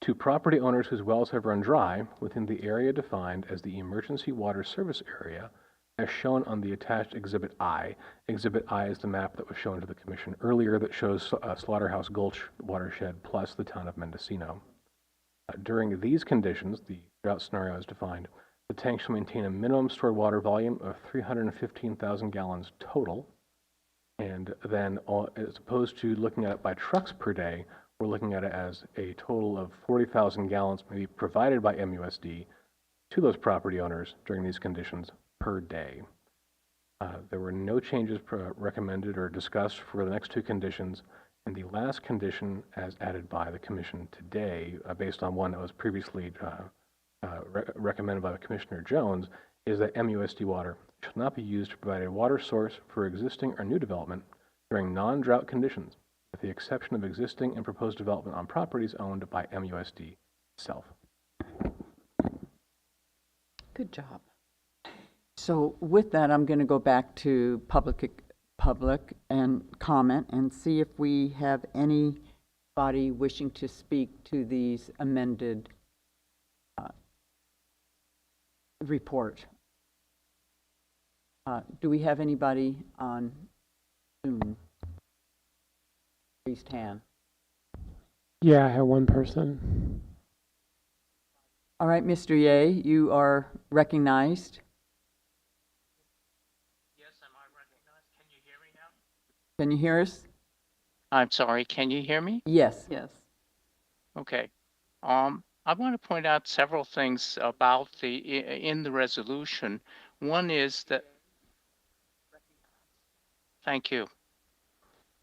to property owners whose wells have run dry within the area defined as the emergency water service area, as shown on the attached Exhibit I. Exhibit I is the map that was shown to the Commission earlier that shows Slaughterhouse Gulch watershed plus the town of Mendocino. During these conditions, the drought scenario is defined, the tank shall maintain a minimum stored water volume of 315,000 gallons total. And then, as opposed to looking at it by trucks per day, we're looking at it as a total of 40,000 gallons may be provided by MUSD to those property owners during these conditions per day. There were no changes recommended or discussed for the next two conditions. And the last condition, as added by the Commission today, based on one that was previously recommended by Commissioner Jones, is that MUSD water shall not be used to provide a water source for existing or new development during non-drought conditions, with the exception of existing and proposed development on properties owned by MUSD itself. Good job. So with that, I'm going to go back to public and comment and see if we have anybody wishing to speak to these amended report. Do we have anybody on Zoom? Raised hand. Yeah, I have one person. All right, Mr. Ye, you are recognized. Yes, am I recognized? Can you hear me now? Can you hear us? I'm sorry, can you hear me? Yes. Yes. Okay. I want to point out several things about in the resolution. One is that, thank you.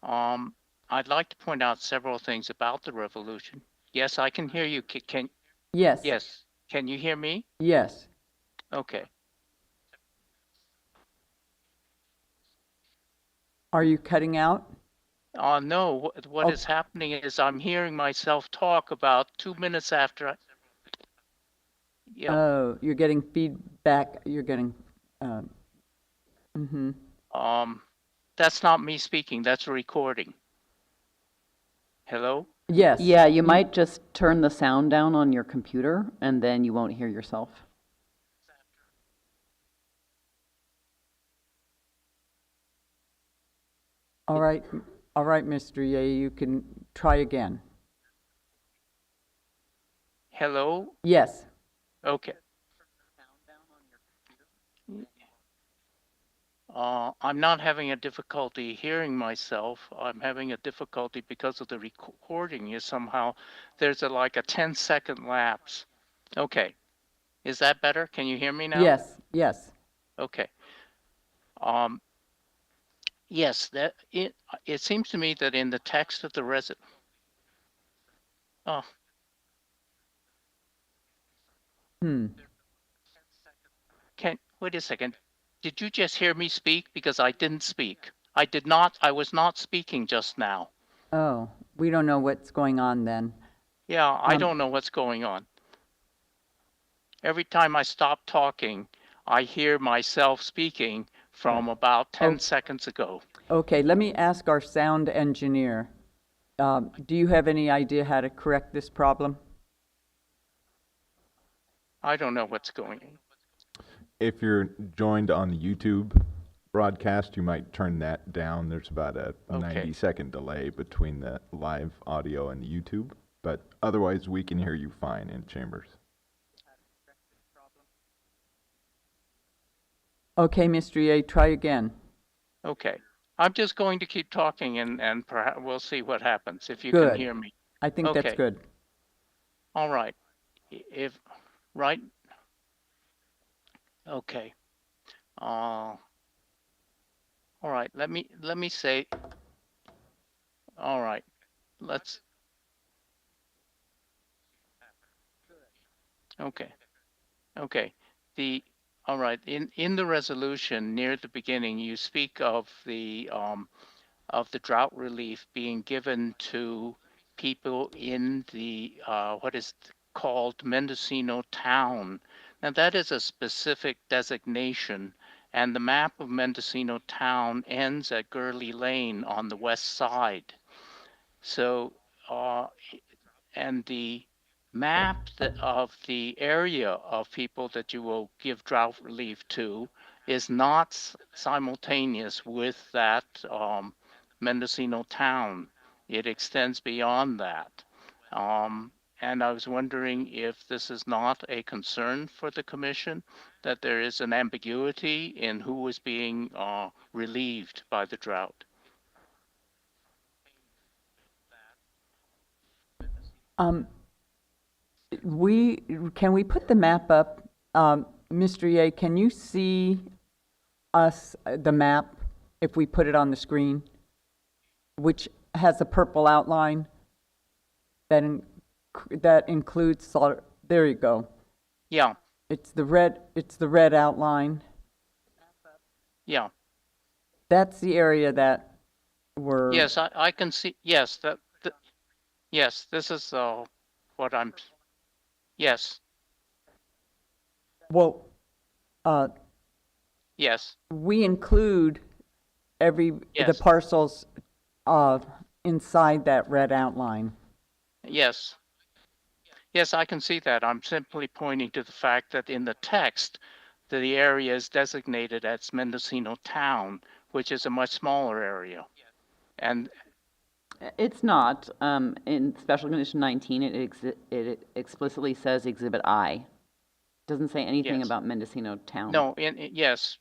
I'd like to point out several things about the resolution. Yes, I can hear you. Yes. Yes. Can you hear me? Yes. Okay. Are you cutting out? No, what is happening is I'm hearing myself talk about 2 minutes after I... Yeah. Oh, you're getting feedback. You're getting... That's not me speaking. That's a recording. Hello? Yes. Yeah, you might just turn the sound down on your computer and then you won't hear yourself. All right, Mr. Ye, you can try again. Hello? Yes. Okay. I'm not having a difficulty hearing myself. I'm having a difficulty because of the recording is somehow, there's like a 10-second lapse. Okay. Is that better? Can you hear me now? Yes, yes. Okay. Yes, it seems to me that in the text of the oh, wait a second. Did you just hear me speak? Because I didn't speak. I was not speaking just now. Oh, we don't know what's going on then. Yeah, I don't know what's going on. Every time I stop talking, I hear myself speaking from about 10 seconds ago. Okay, let me ask our sound engineer. Do you have any idea how to correct this problem? I don't know what's going on. If you're joined on the YouTube broadcast, you might turn that down. There's about a 90-second delay between the live audio and the YouTube, but otherwise we can hear you fine in chambers. Okay, Mr. Ye, try again. Okay. I'm just going to keep talking and perhaps we'll see what happens if you Good. can hear me. I think that's good. All right. Right. Okay. All right. Let me say. All right. Let's. Okay. Okay. All right. In the resolution near the beginning, you speak of the drought relief being given to people in the what is called Mendocino Town. Now that is a specific designation, and the map of Mendocino Town ends at Gurley Lane on the west side. So, and the map of the area of people that you will give drought relief to is not simultaneous with that Mendocino Town. It extends beyond that. And I was wondering if this is not a concern for the commission, that there is an ambiguity in who is being relieved by the drought. Can we put the map up? Mr. Ye, can you see us, the map, if we put it on the screen, which has a purple outline that includes slaughter? There you go. Yeah. It's the red outline. Yeah. That's the area that we're. Yes, I can see. Yes, yes, this is what I'm. Yes. Well, yes. We include the parcels inside that red outline. Yes. Yes, I can see that. I'm simply pointing to the fact that in the text, the area is designated as Mendocino Town, which is a much smaller area. And it's not. In Special Condition 19, it explicitly says Exhibit I. It doesn't say anything about Mendocino Town. No, yes,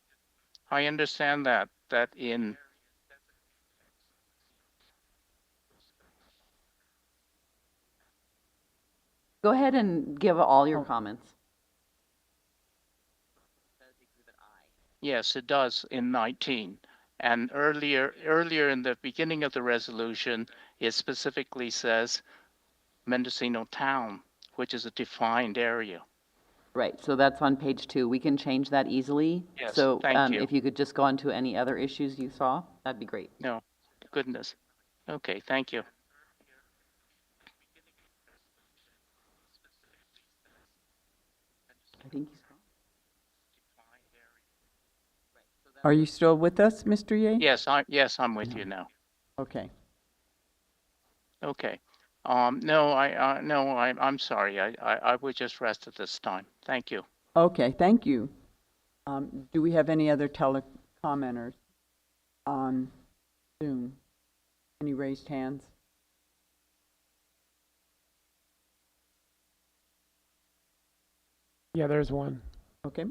I understand that in. Go ahead and give all your comments. Yes, it does in 19. And earlier in the beginning of the resolution, it specifically says Mendocino Town, which is a defined area. Right, so that's on page 2. We can change that easily. Yes, so thank you. If you could just go on to any other issues you saw, that'd be great. No, goodness. Okay, thank you. I think he's gone. Are you still with us, Mr. Ye? Yes, I'm with you now. Okay. Okay. No, I'm sorry. I would just rest at this time. Thank you. Okay, thank you. Do we have any other telecommenters on Zoom? Any raised hands? Yeah, there's one. Okay.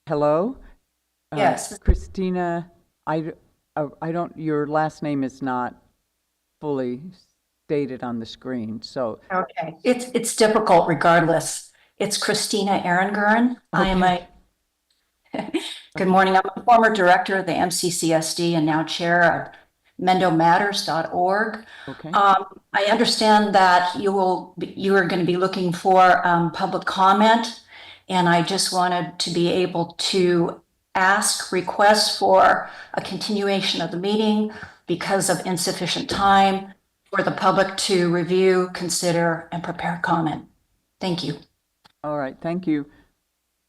Hello? Yes. Christina, I don't, your last name is not fully stated on the screen, so. Okay. It's difficult regardless. It's Christina Aranguren. I am a good morning. I'm a former director of the MCCSD and now chair of mendomatters.org. Okay. I understand that you are going to be looking for public comment, and I just wanted to be able to ask requests for a continuation of the meeting because of insufficient time for the public to review, consider, and prepare comment. Thank you. All right, thank you.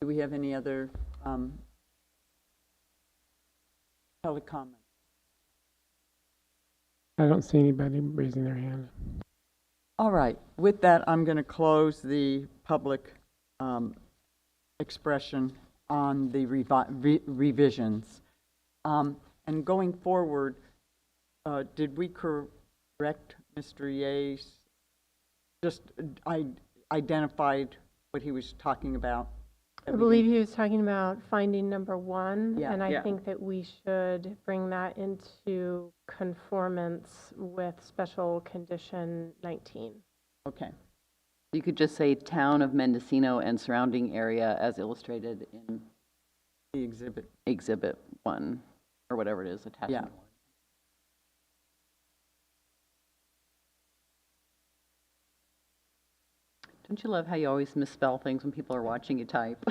Do we have any other public comment? I don't see anybody raising their hand. All right, with that, I'm going to close the public expression on the revisions. And going forward, did we correct Mr. Ye's, just identified what he was talking about? I believe he was talking about finding number 1, Yeah. and I Yeah. think that we should bring that into conformance with special condition 19. Okay. You could just say town of Mendocino and surrounding area as illustrated in the exhibit 1, or whatever it is, attachment. Yeah. Don't you love how you always misspell things when people are watching you type?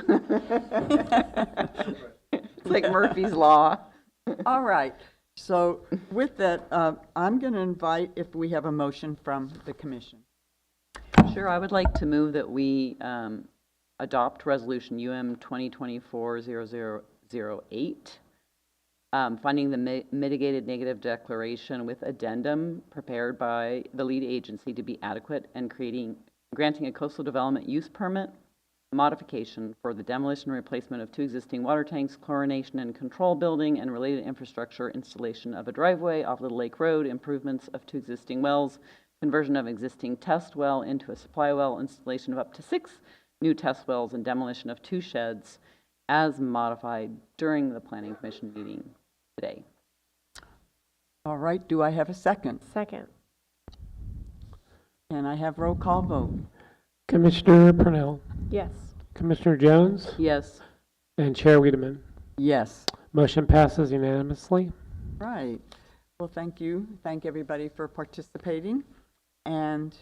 It's like Murphy's Law. All right. So with that, I'm going to invite if we have a motion from the commission. Sure, I would like to move that we adopt resolution UM 2024-0008, funding the mitigated negative declaration with addendum prepared by the lead agency to be adequate and granting a coastal development use permit modification for the demolition and replacement of 2 existing water tanks, chlorination and control building, and related infrastructure, installation of a driveway off Little Lake Road, improvements of 2 existing wells, conversion of existing test well into a supply well, installation of up to 6 new test wells, and demolition of 2 sheds as modified during the Planning Commission meeting today. All right. Do I have a second? Second. Can I have roll call vote? Commissioner Purnell, Yes. Commissioner Jones, Yes. and Chair Wiedemann. Yes. Motion passes unanimously. Right. Well, thank you. Thank everybody for participating. And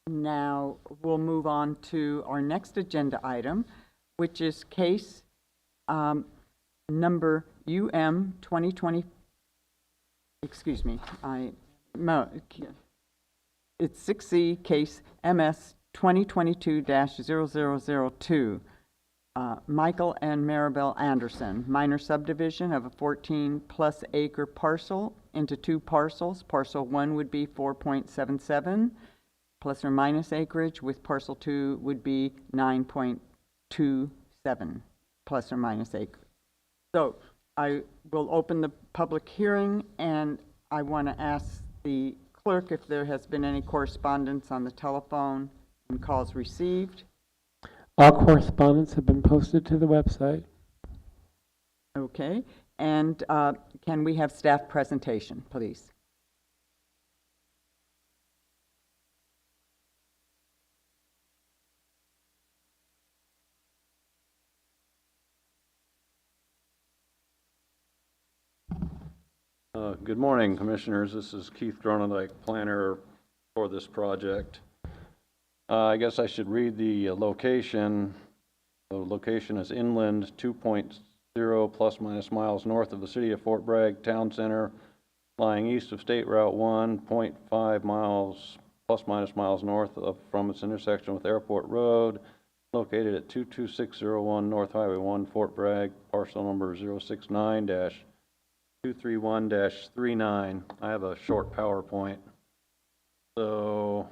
now we'll move on to our next agenda item, which is case number UM 2020. Excuse me. It's 6C case MS 2022-0002. Michael and Maribel Anderson, minor subdivision of a 14+ acre parcel into 2 parcels. Parcel 1 would be 4.77 plus or minus acreage, with parcel 2 would be 9.27 plus or minus acreage. So I will open the public hearing, and I want to ask the clerk if there has been any correspondence on the telephone and calls received. All correspondence have been posted to the website. Okay, and can we have staff presentation, please? Good morning, Commissioners. This is Keith Gronendijk, planner for this project. I guess I should read the location. The location is inland, 2.0 plus minus miles north of the city of Fort Bragg Town Center, lying east of State Route 1, 0.5 miles plus minus miles north from its intersection with Airport Road, located at 22601 North Highway 1, Fort Bragg, parcel number 069-231-39. I have a short PowerPoint. So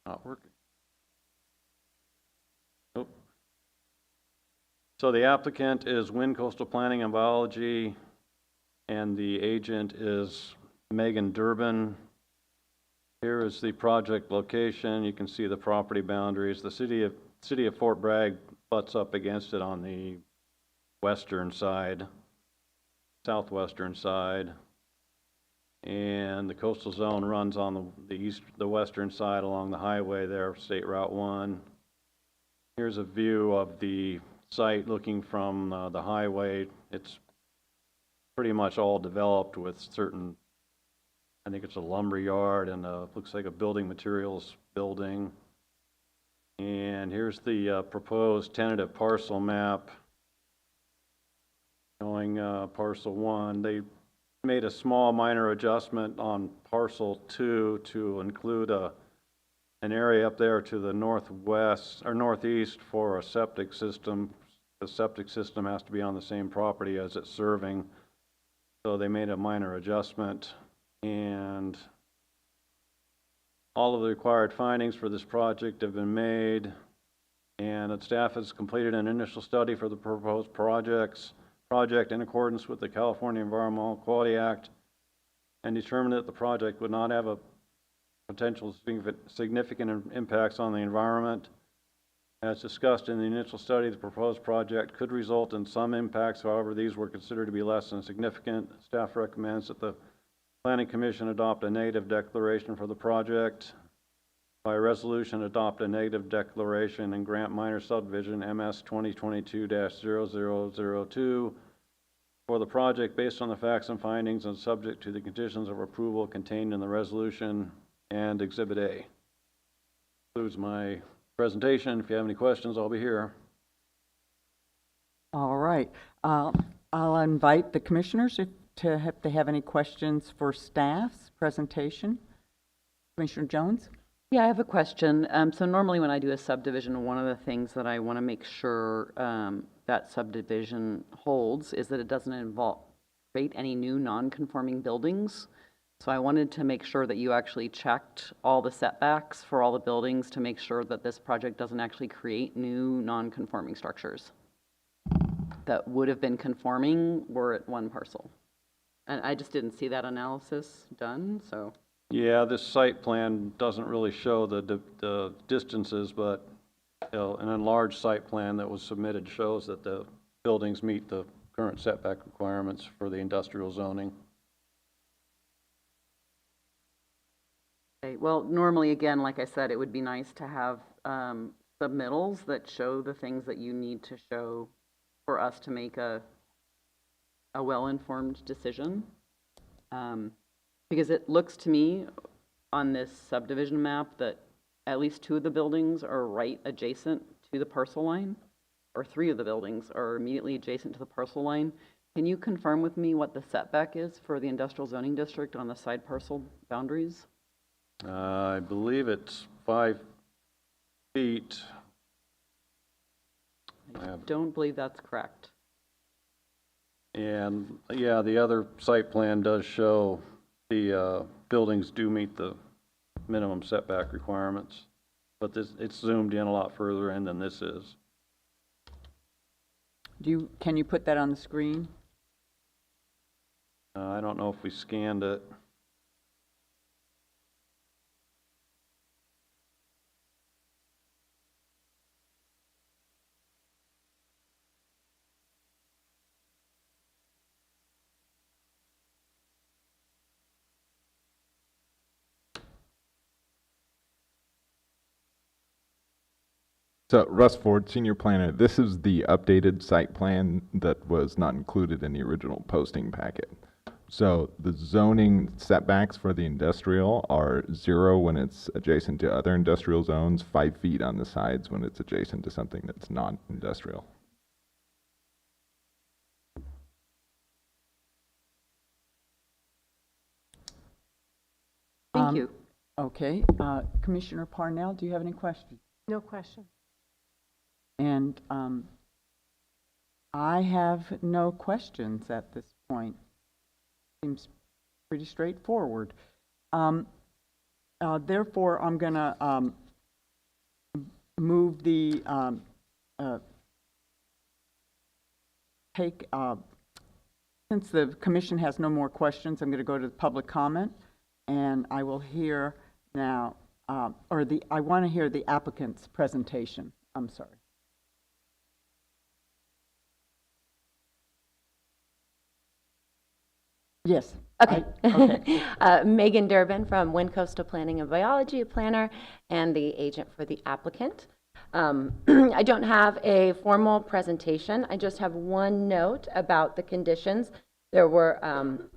not working. Nope. So the applicant is Wind Coastal Planning and Biology, and the agent is Megan Durbin. Here is the project location. You can see the property boundaries. The city of Fort Bragg butts up against it on the western side, southwestern side. And the coastal zone runs on the western side along the highway there, State Route 1. Here's a view of the site looking from the highway. It's pretty much all developed with certain, I think it's a lumber yard and looks like a building materials building. And here's the proposed tentative parcel map showing parcel 1. They made a small minor adjustment on parcel 2 to include an area up there to the northwest or northeast for a septic system. The septic system has to be on the same property as it's serving. So they made a minor adjustment, and all of the required findings for this project have been made, and the staff has completed an initial study for the proposed project in accordance with the California Environmental Quality Act, and determined that the project would not have a potential significant impacts on the environment. As discussed in the initial study, the proposed project could result in some impacts. However, these were considered to be less than significant. Staff recommends that the Planning Commission adopt a negative declaration for the project. By resolution, adopt a negative declaration and grant minor subdivision MS 2022-0002 for the project based on the facts and findings and subject to the conditions of approval contained in the resolution and Exhibit A. Concludes my presentation. If you have any questions, I'll be here. All right. I'll invite the commissioners if they have any questions for staff's presentation. Commissioner Jones? Yeah, I have a question. So normally when I do a subdivision, one of the things that I want to make sure that subdivision holds is that it doesn't create any new non-conforming buildings. So I wanted to make sure that you actually checked all the setbacks for all the buildings to make sure that this project doesn't actually create new non-conforming structures that would have been conforming were it one parcel. And I just didn't see that analysis done, so. Yeah, this site plan doesn't really show the distances, but an enlarged site plan that was submitted shows that the buildings meet the current setback requirements for the industrial zoning. Okay, well, normally, again, like I said, it would be nice to have submittals that show the things that you need to show for us to make a well-informed decision. Because it looks to me on this subdivision map that at least 2 of the buildings are right adjacent to the parcel line, or 3 of the buildings are immediately adjacent to the parcel line. Can you confirm with me what the setback is for the industrial zoning district on the side parcel boundaries? I believe it's 5 feet. I don't believe that's correct. And yeah, the other site plan does show the buildings do meet the minimum setback requirements, but it's zoomed in a lot further in than this is. Can you put that on the screen? I don't know if we scanned it. So Russ Ford, Senior Planner, this is the updated site plan that was not included in the original posting packet. So the zoning setbacks for the industrial are 0 when it's adjacent to other industrial zones, 5 feet on the sides when it's adjacent to something that's not industrial. Thank you. Okay. Commissioner Parnell, do you have any questions? No question. And I have no questions at this point. Seems pretty straightforward. Therefore, I'm going to move the since the commission has no more questions, I'm going to go to the public comment, and I will hear Now, I want to hear the applicant's presentation. I'm sorry. Yes. Okay. Okay. Megan Durbin from Wind Coastal Planning and Biology, a planner and the agent for the applicant. I don't have a formal presentation. I just have one note about the conditions. There were,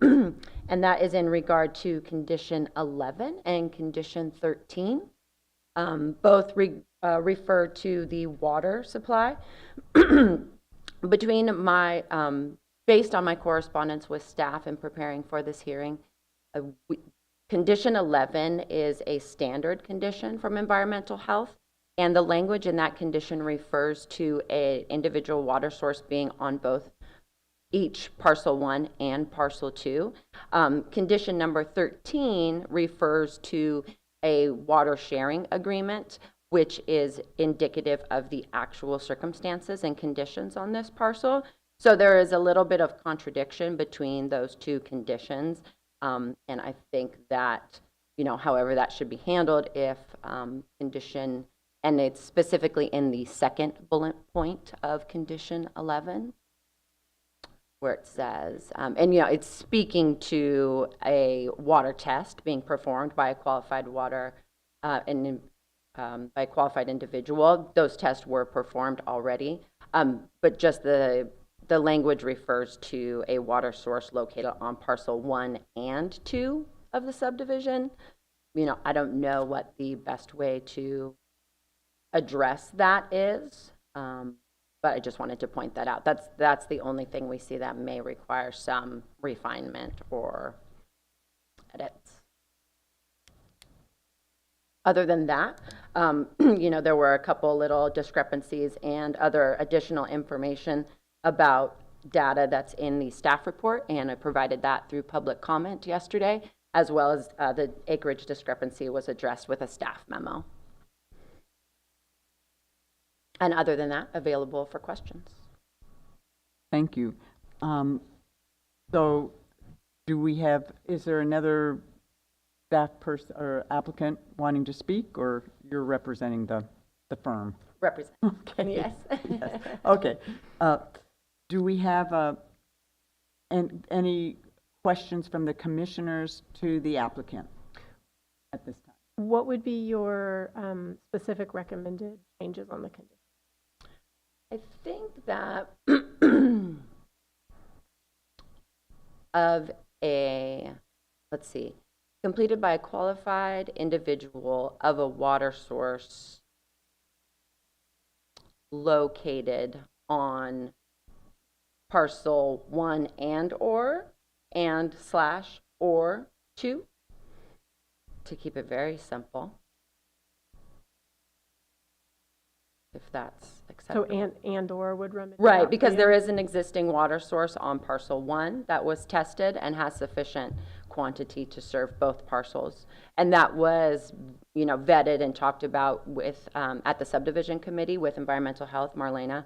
and that is in regard to condition 11 and condition 13. Both refer to the water supply. Based on my correspondence with staff in preparing for this hearing, condition 11 is a standard condition from environmental health, and the language in that condition refers to an individual water source being on both each parcel 1 and parcel 2. Condition number 13 refers to a water sharing agreement, which is indicative of the actual circumstances and conditions on this parcel. So there is a little bit of contradiction between those two conditions. And I think that, however that should be handled if condition, and it's specifically in the second bullet point of condition 11, where it says, it's speaking to a water test being performed by a qualified by a qualified individual. Those tests were performed already, but just the language refers to a water source located on parcel 1 and 2 of the subdivision. I don't know what the best way to address that is, but I just wanted to point that out. That's the only thing we see that may require some refinement or edits. Other than that, there were a couple little discrepancies and other additional information about data that's in the staff report, and I provided that through public comment yesterday, as well as the acreage discrepancy was addressed with a staff memo. And other than that, available for questions. Thank you. So is there another staff person or applicant wanting to speak, or you're representing the firm? Represent. Okay. Yes. Yes. Okay. Do we have any questions from the commissioners to the applicant at this time? What would be your specific recommended changes on the condition? I think that let's see, completed by a qualified individual of a water source located on parcel 1 and/or 2, to keep it very simple, if that's acceptable. So and/or would remedy Right, that because for you? there is an existing water source on parcel 1 that was tested and has sufficient quantity to serve both parcels. And that was, vetted and talked about with at the subdivision committee with environmental health, Marlena.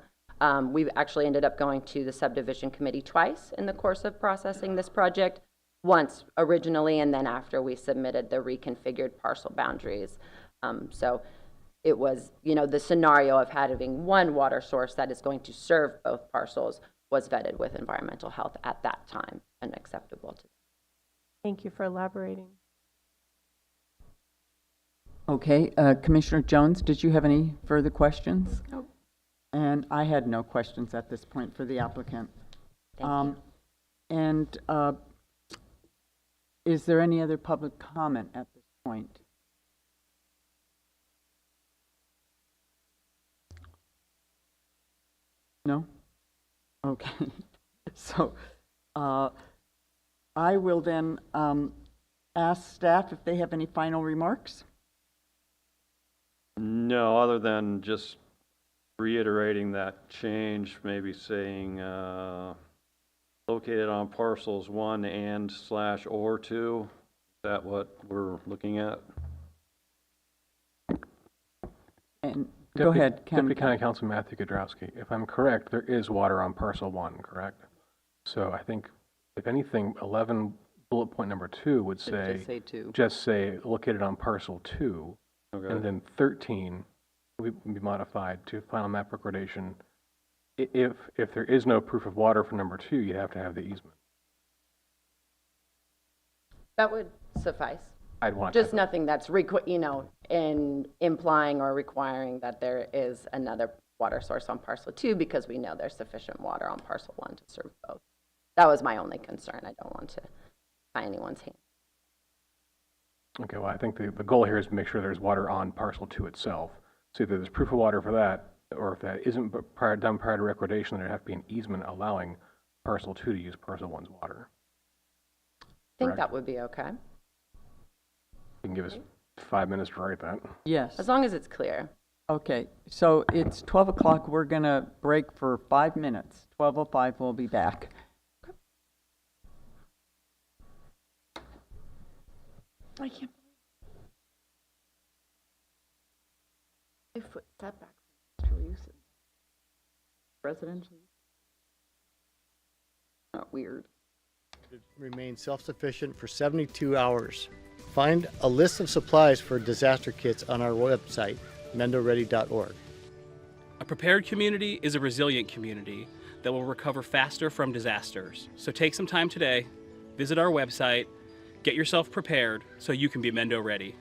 We've actually ended up going to the subdivision committee twice in the course of processing this project, once originally and then after we submitted the reconfigured parcel boundaries. So it was, the scenario of having one water source that is going to serve both parcels was vetted with environmental health at that time and acceptable to them. Thank you for elaborating. Okay, Commissioner Jones, did you have any further questions? Nope. And I had no questions at this point for the applicant. Thank you. And is there any other public comment at this point? No? Okay. So I will then ask staff if they have any final remarks. No, other than just reiterating that change, maybe saying located on parcels 1 and/or 2. Is that what we're looking at? And go ahead, Deputy County Counsel Matthew Kudrowski. If I'm correct, there is water on parcel 1, correct? So I think, if anything, bullet point number 2 would say, Just say 2. just say located on parcel 2. Okay. And then 13 would be modified to final map recordation. If there is no proof of water for number 2, you'd have to have the easement. That would suffice. I'd want Just to. nothing that's, in implying or requiring that there is another water source on parcel 2 because we know there's sufficient water on parcel 1 to serve both. That was my only concern. I don't want to tie anyone's hand. Okay, well, I think the goal here is to make sure there's water on parcel 2 itself. So if there's proof of water for that, or if that isn't done prior to recordation, there'd have to be an easement allowing parcel 2 to use parcel 1's water. I think Correct. that would be okay. You can give us 5 minutes to write that. Yes. As long as it's clear. Okay, so it's 12 o'clock. We're going to break for 5 minutes. 12:05, we'll be back. I can't. 5-foot setback from industrial uses. Residential. Not weird. Remain self-sufficient for 72 hours. Find a list of supplies for disaster kits on our website, mendoready.org. A prepared community is a resilient community that will recover faster from disasters. So take some time today, visit our website, get yourself prepared so you can be Mendo ready.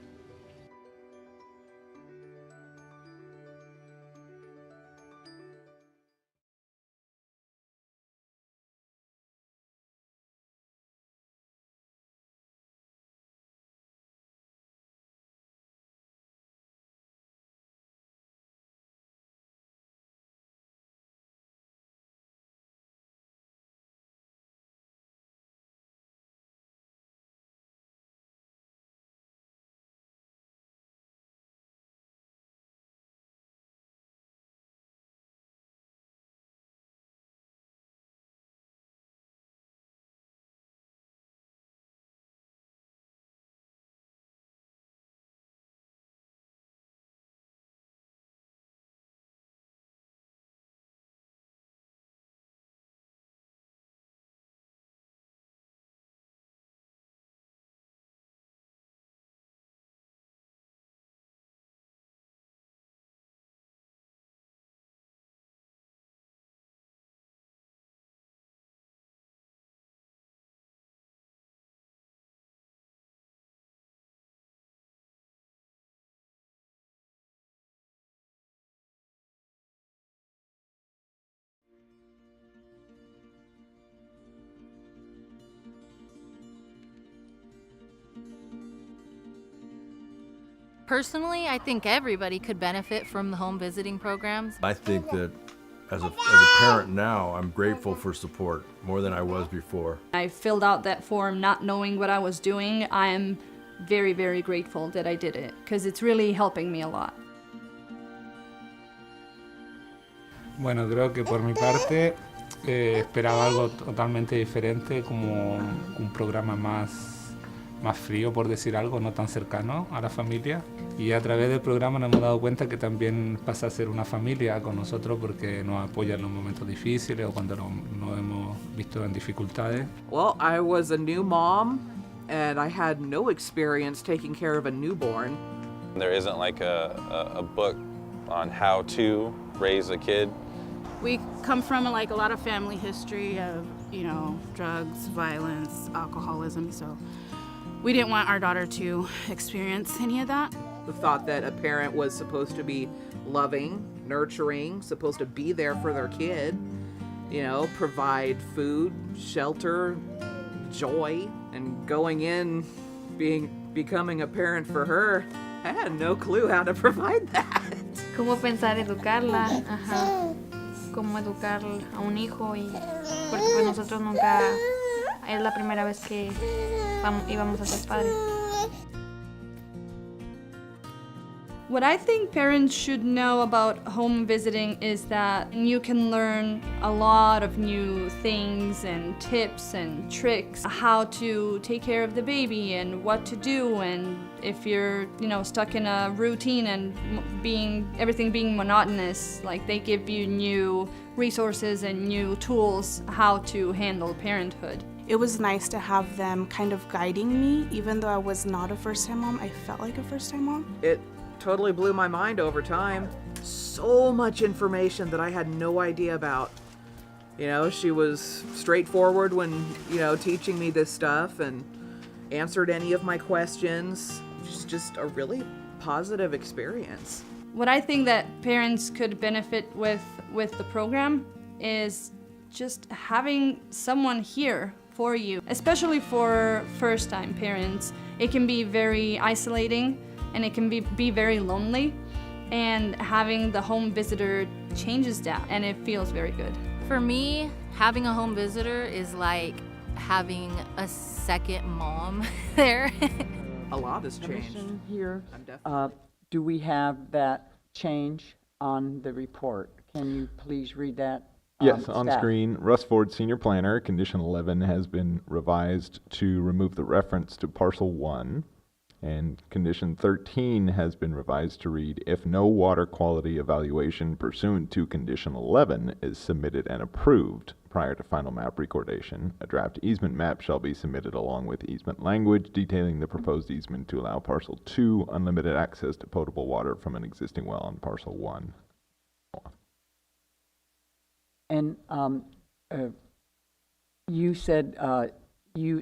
Personally, I think everybody could benefit from the home visiting programs. I think that as a parent now, I'm grateful for support more than I was before. I filled out that form not knowing what I was doing. I am very, very grateful that I did it because it's really helping me a lot. Bueno, creo que por mi parte esperaba algo totalmente diferente, como un programa más frío, por decir algo, no tan cercano a la familia. Y a través del programa nos hemos dado cuenta que también pasa a ser una familia con nosotros porque nos apoya en los momentos difíciles o cuando nos hemos visto en dificultades. Well, I was a new mom and I had no experience taking care of a newborn. There isn't like a book on how to raise a kid. We come from like a lot of family history of, drugs, violence, alcoholism, so we didn't want our daughter to experience any of that. The thought that a parent was supposed to be loving, nurturing, supposed to be there for their kid, provide food, shelter, joy, and going in, becoming a parent for her, I had no clue how to provide that. ¿Cómo pensar educarla? Ajá. ¿Cómo educar a un hijo? Porque pues nosotros nunca, es la primera vez que íbamos a ser padres. What I think parents should know about home visiting is that you can learn a lot of new things and tips and tricks, how to take care of the baby and what to do, and if you're, stuck in a routine and everything being monotonous, like they give you new resources and new tools how to handle parenthood. it was nice to have them kind of guiding me. Even though I was not a first-time mom, I felt like a first-time mom. It totally blew my mind over time. So much information that I had no idea about. You know, she was straightforward when, teaching me this stuff and answered any of my questions. It's just a really positive experience. What I think that parents could benefit with the program is just having someone here for you, especially for first-time parents. It can be very isolating and it can be very lonely, and having the home visitor changes that and it feels very good. For me, having a home visitor is like having a second mom there. A lot has changed. Commission here, I'm definitely. do we have that change on the report? Can you please read that? Yes, on staff? screen, Russ Ford, Senior Planner, Condition 11 has been revised to remove the reference to Parcel 1. And Condition 13 has been revised to read, if no water quality evaluation pursuant to Condition 11 is submitted and approved prior to final map recordation, a draft easement map shall be submitted along with easement language detailing the proposed easement to allow Parcel 2 unlimited access to potable water from an existing well on Parcel 1. And you said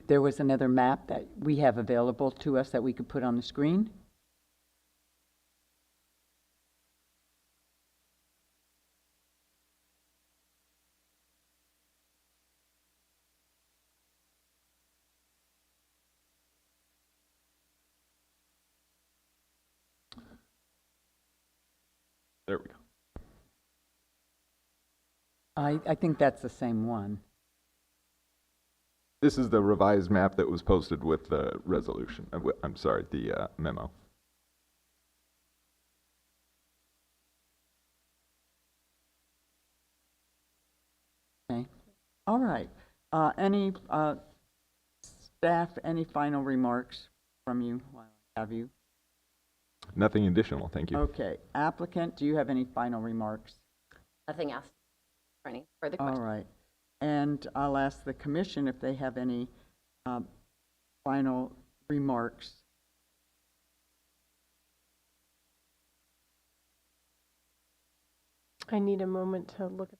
there was another map that we have available to us that we could put on the screen? There we go. I think that's the same one. This is the revised map that was posted with the resolution. I'm sorry, the memo. Okay. All right. Any staff, any final remarks from you while I have you? Nothing additional, thank you. Okay. Applicant, do you have any final remarks? Nothing else for any further questions. All right. And I'll ask the commission if they have any final remarks. I need a moment to look at them.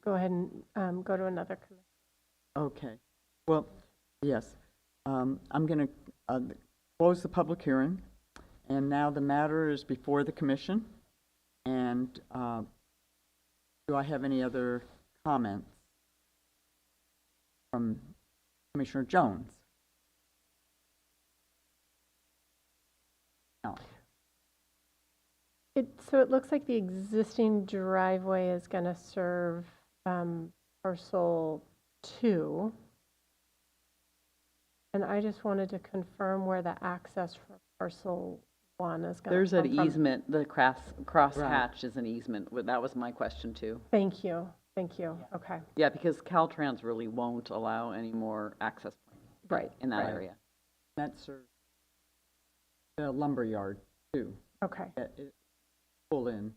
Go ahead and go to another commission. Okay. Well, yes. I'm going to close the public hearing. And now the matter is before the commission. And do I have any other comments from Commissioner Jones? No. So it looks like the existing driveway is going to serve parcel 2. And I just wanted to confirm where the access for parcel 1 is going to come There's from. an easement, the cross hatch is an easement. That was my question too. Thank you. Thank you. Okay. Yeah, because Caltrans really won't allow any more access points in that area. That serves the lumberyard too. Okay. Pull in.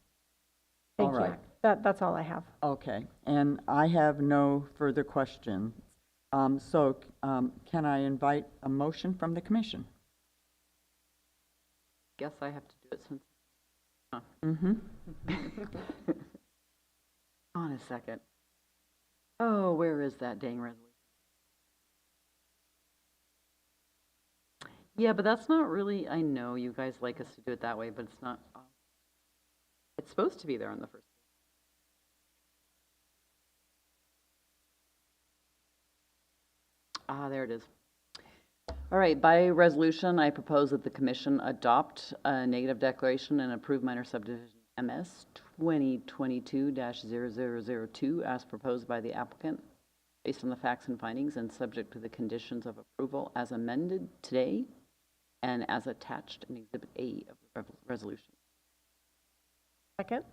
Thank all you. Right. That's all I have. Okay. And I have no further questions. So can I invite a motion from the commission? Guess I have to do it since. Huh. Mm-hmm. On a second. Oh, where is that dang resolution? Yeah, but that's not really, I know you guys like us to do it that way, but it's not. It's supposed to be there on the first. Ah, there it is. All right, by resolution, I propose that the commission adopt a negative declaration and approve minor subdivision MS 2022-0002 as proposed by the applicant, based on the facts and findings and subject to the conditions of approval as amended today and as attached in Exhibit A of the resolution. Second.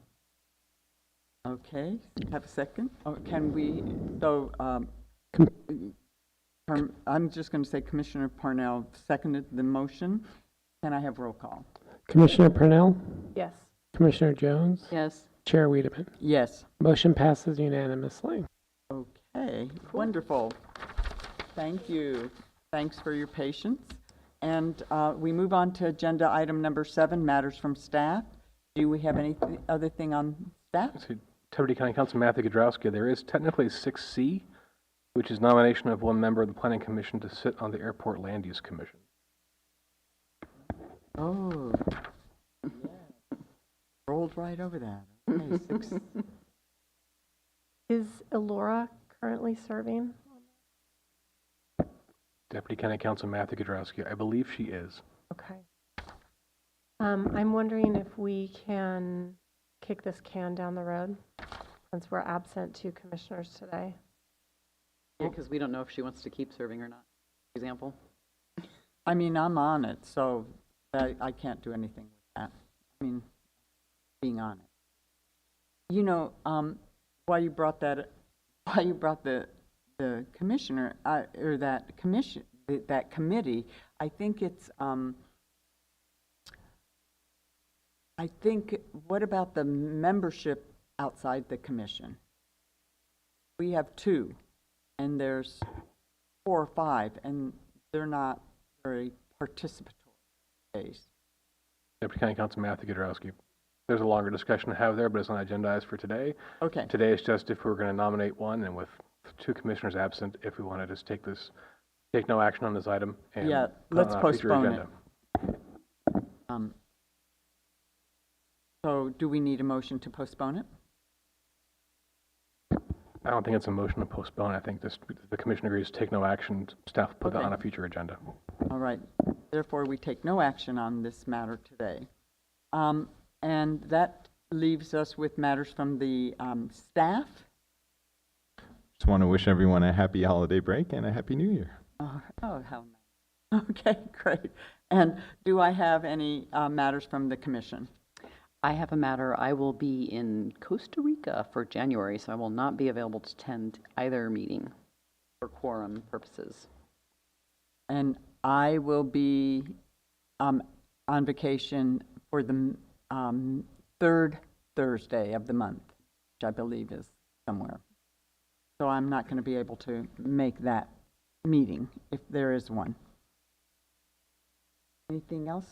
Okay. Have a second? Oh, can we, so I'm just going to say Commissioner Parnell seconded the motion. Can I have roll call? Commissioner Purnell, Yes. Commissioner Jones, Yes. Chair Wiedemann. Yes. Motion passes unanimously. Okay, wonderful. Thank you. Thanks for your patience. And we move on to agenda item number 7, matters from staff. Do we have any other thing on staff? So, Deputy County Council Matthew Gadrowski, there is technically 6C, which is nomination of one member of the Planning Commission to sit on the Airport Land Use Commission. Oh, yeah. Rolled right over that. Okay, 6. Is Elora currently serving? Deputy County Council Matthew Gadrowski, I believe she is. Okay. I'm wondering if we can kick this can down the road since we're absent 2 commissioners today. Yeah, because we don't know if she wants to keep serving or not, for example. I mean, I'm on it, so I can't do anything with that. I mean, being on it. You know, why you brought the commissioner or that commission, that committee, I think it's I think, what about the membership outside the commission? We have 2, and there's 4 or 5, and they're not very participatory based. Deputy County Council Matthew Gadrowski, there's a longer discussion to have there, but it's not agendized for today. Okay. Today is just if we're going to nominate one, and with 2 commissioners absent, if we want to just take no action on this item. And Yeah, put let's on a future postpone agenda. it. So do we need a motion to postpone it? I don't think it's a motion to postpone. I think the commission agrees to take no action. Staff will put that on a future agenda. All right. Therefore, we take no action on this matter today. And that leaves us with matters from the staff. Just want to wish everyone a happy holiday break and a happy new year. Oh, how nice. Okay, great. And do I have any matters from the commission? I have a matter. I will be in Costa Rica for January, so I will not be available to attend either meeting for quorum purposes. And I will be on vacation for the 3rd Thursday of the month, which I believe is somewhere. So I'm not going to be able to make that meeting if there is one. Anything else,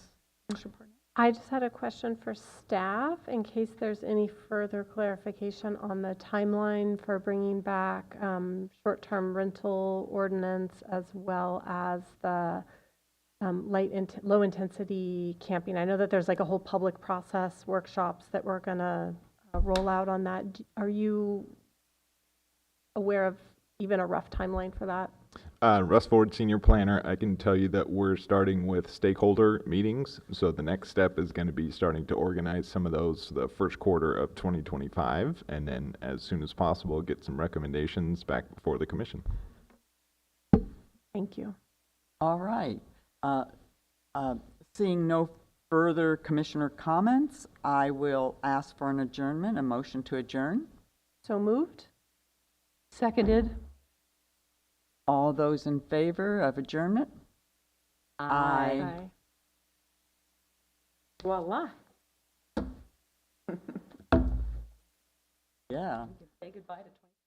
Commissioner Parnell? I just had a question for staff in case there's any further clarification on the timeline for bringing back short-term rental ordinance as well as the low-intensity camping. I know that there's like a whole public process workshops that we're going to roll out on that. Are you aware of even a rough timeline for that? Russ Ford, Senior Planner, I can tell you that we're starting with stakeholder meetings. So the next step is going to be starting to organize some of those the first quarter of 2025, and then as soon as possible, get some recommendations back before the commission. Thank you. All right. Seeing no further commissioner comments, I will ask for an adjournment, a motion to adjourn. So moved. Seconded. All those in favor of adjournment? Aye. Voila. Yeah. Say goodbye to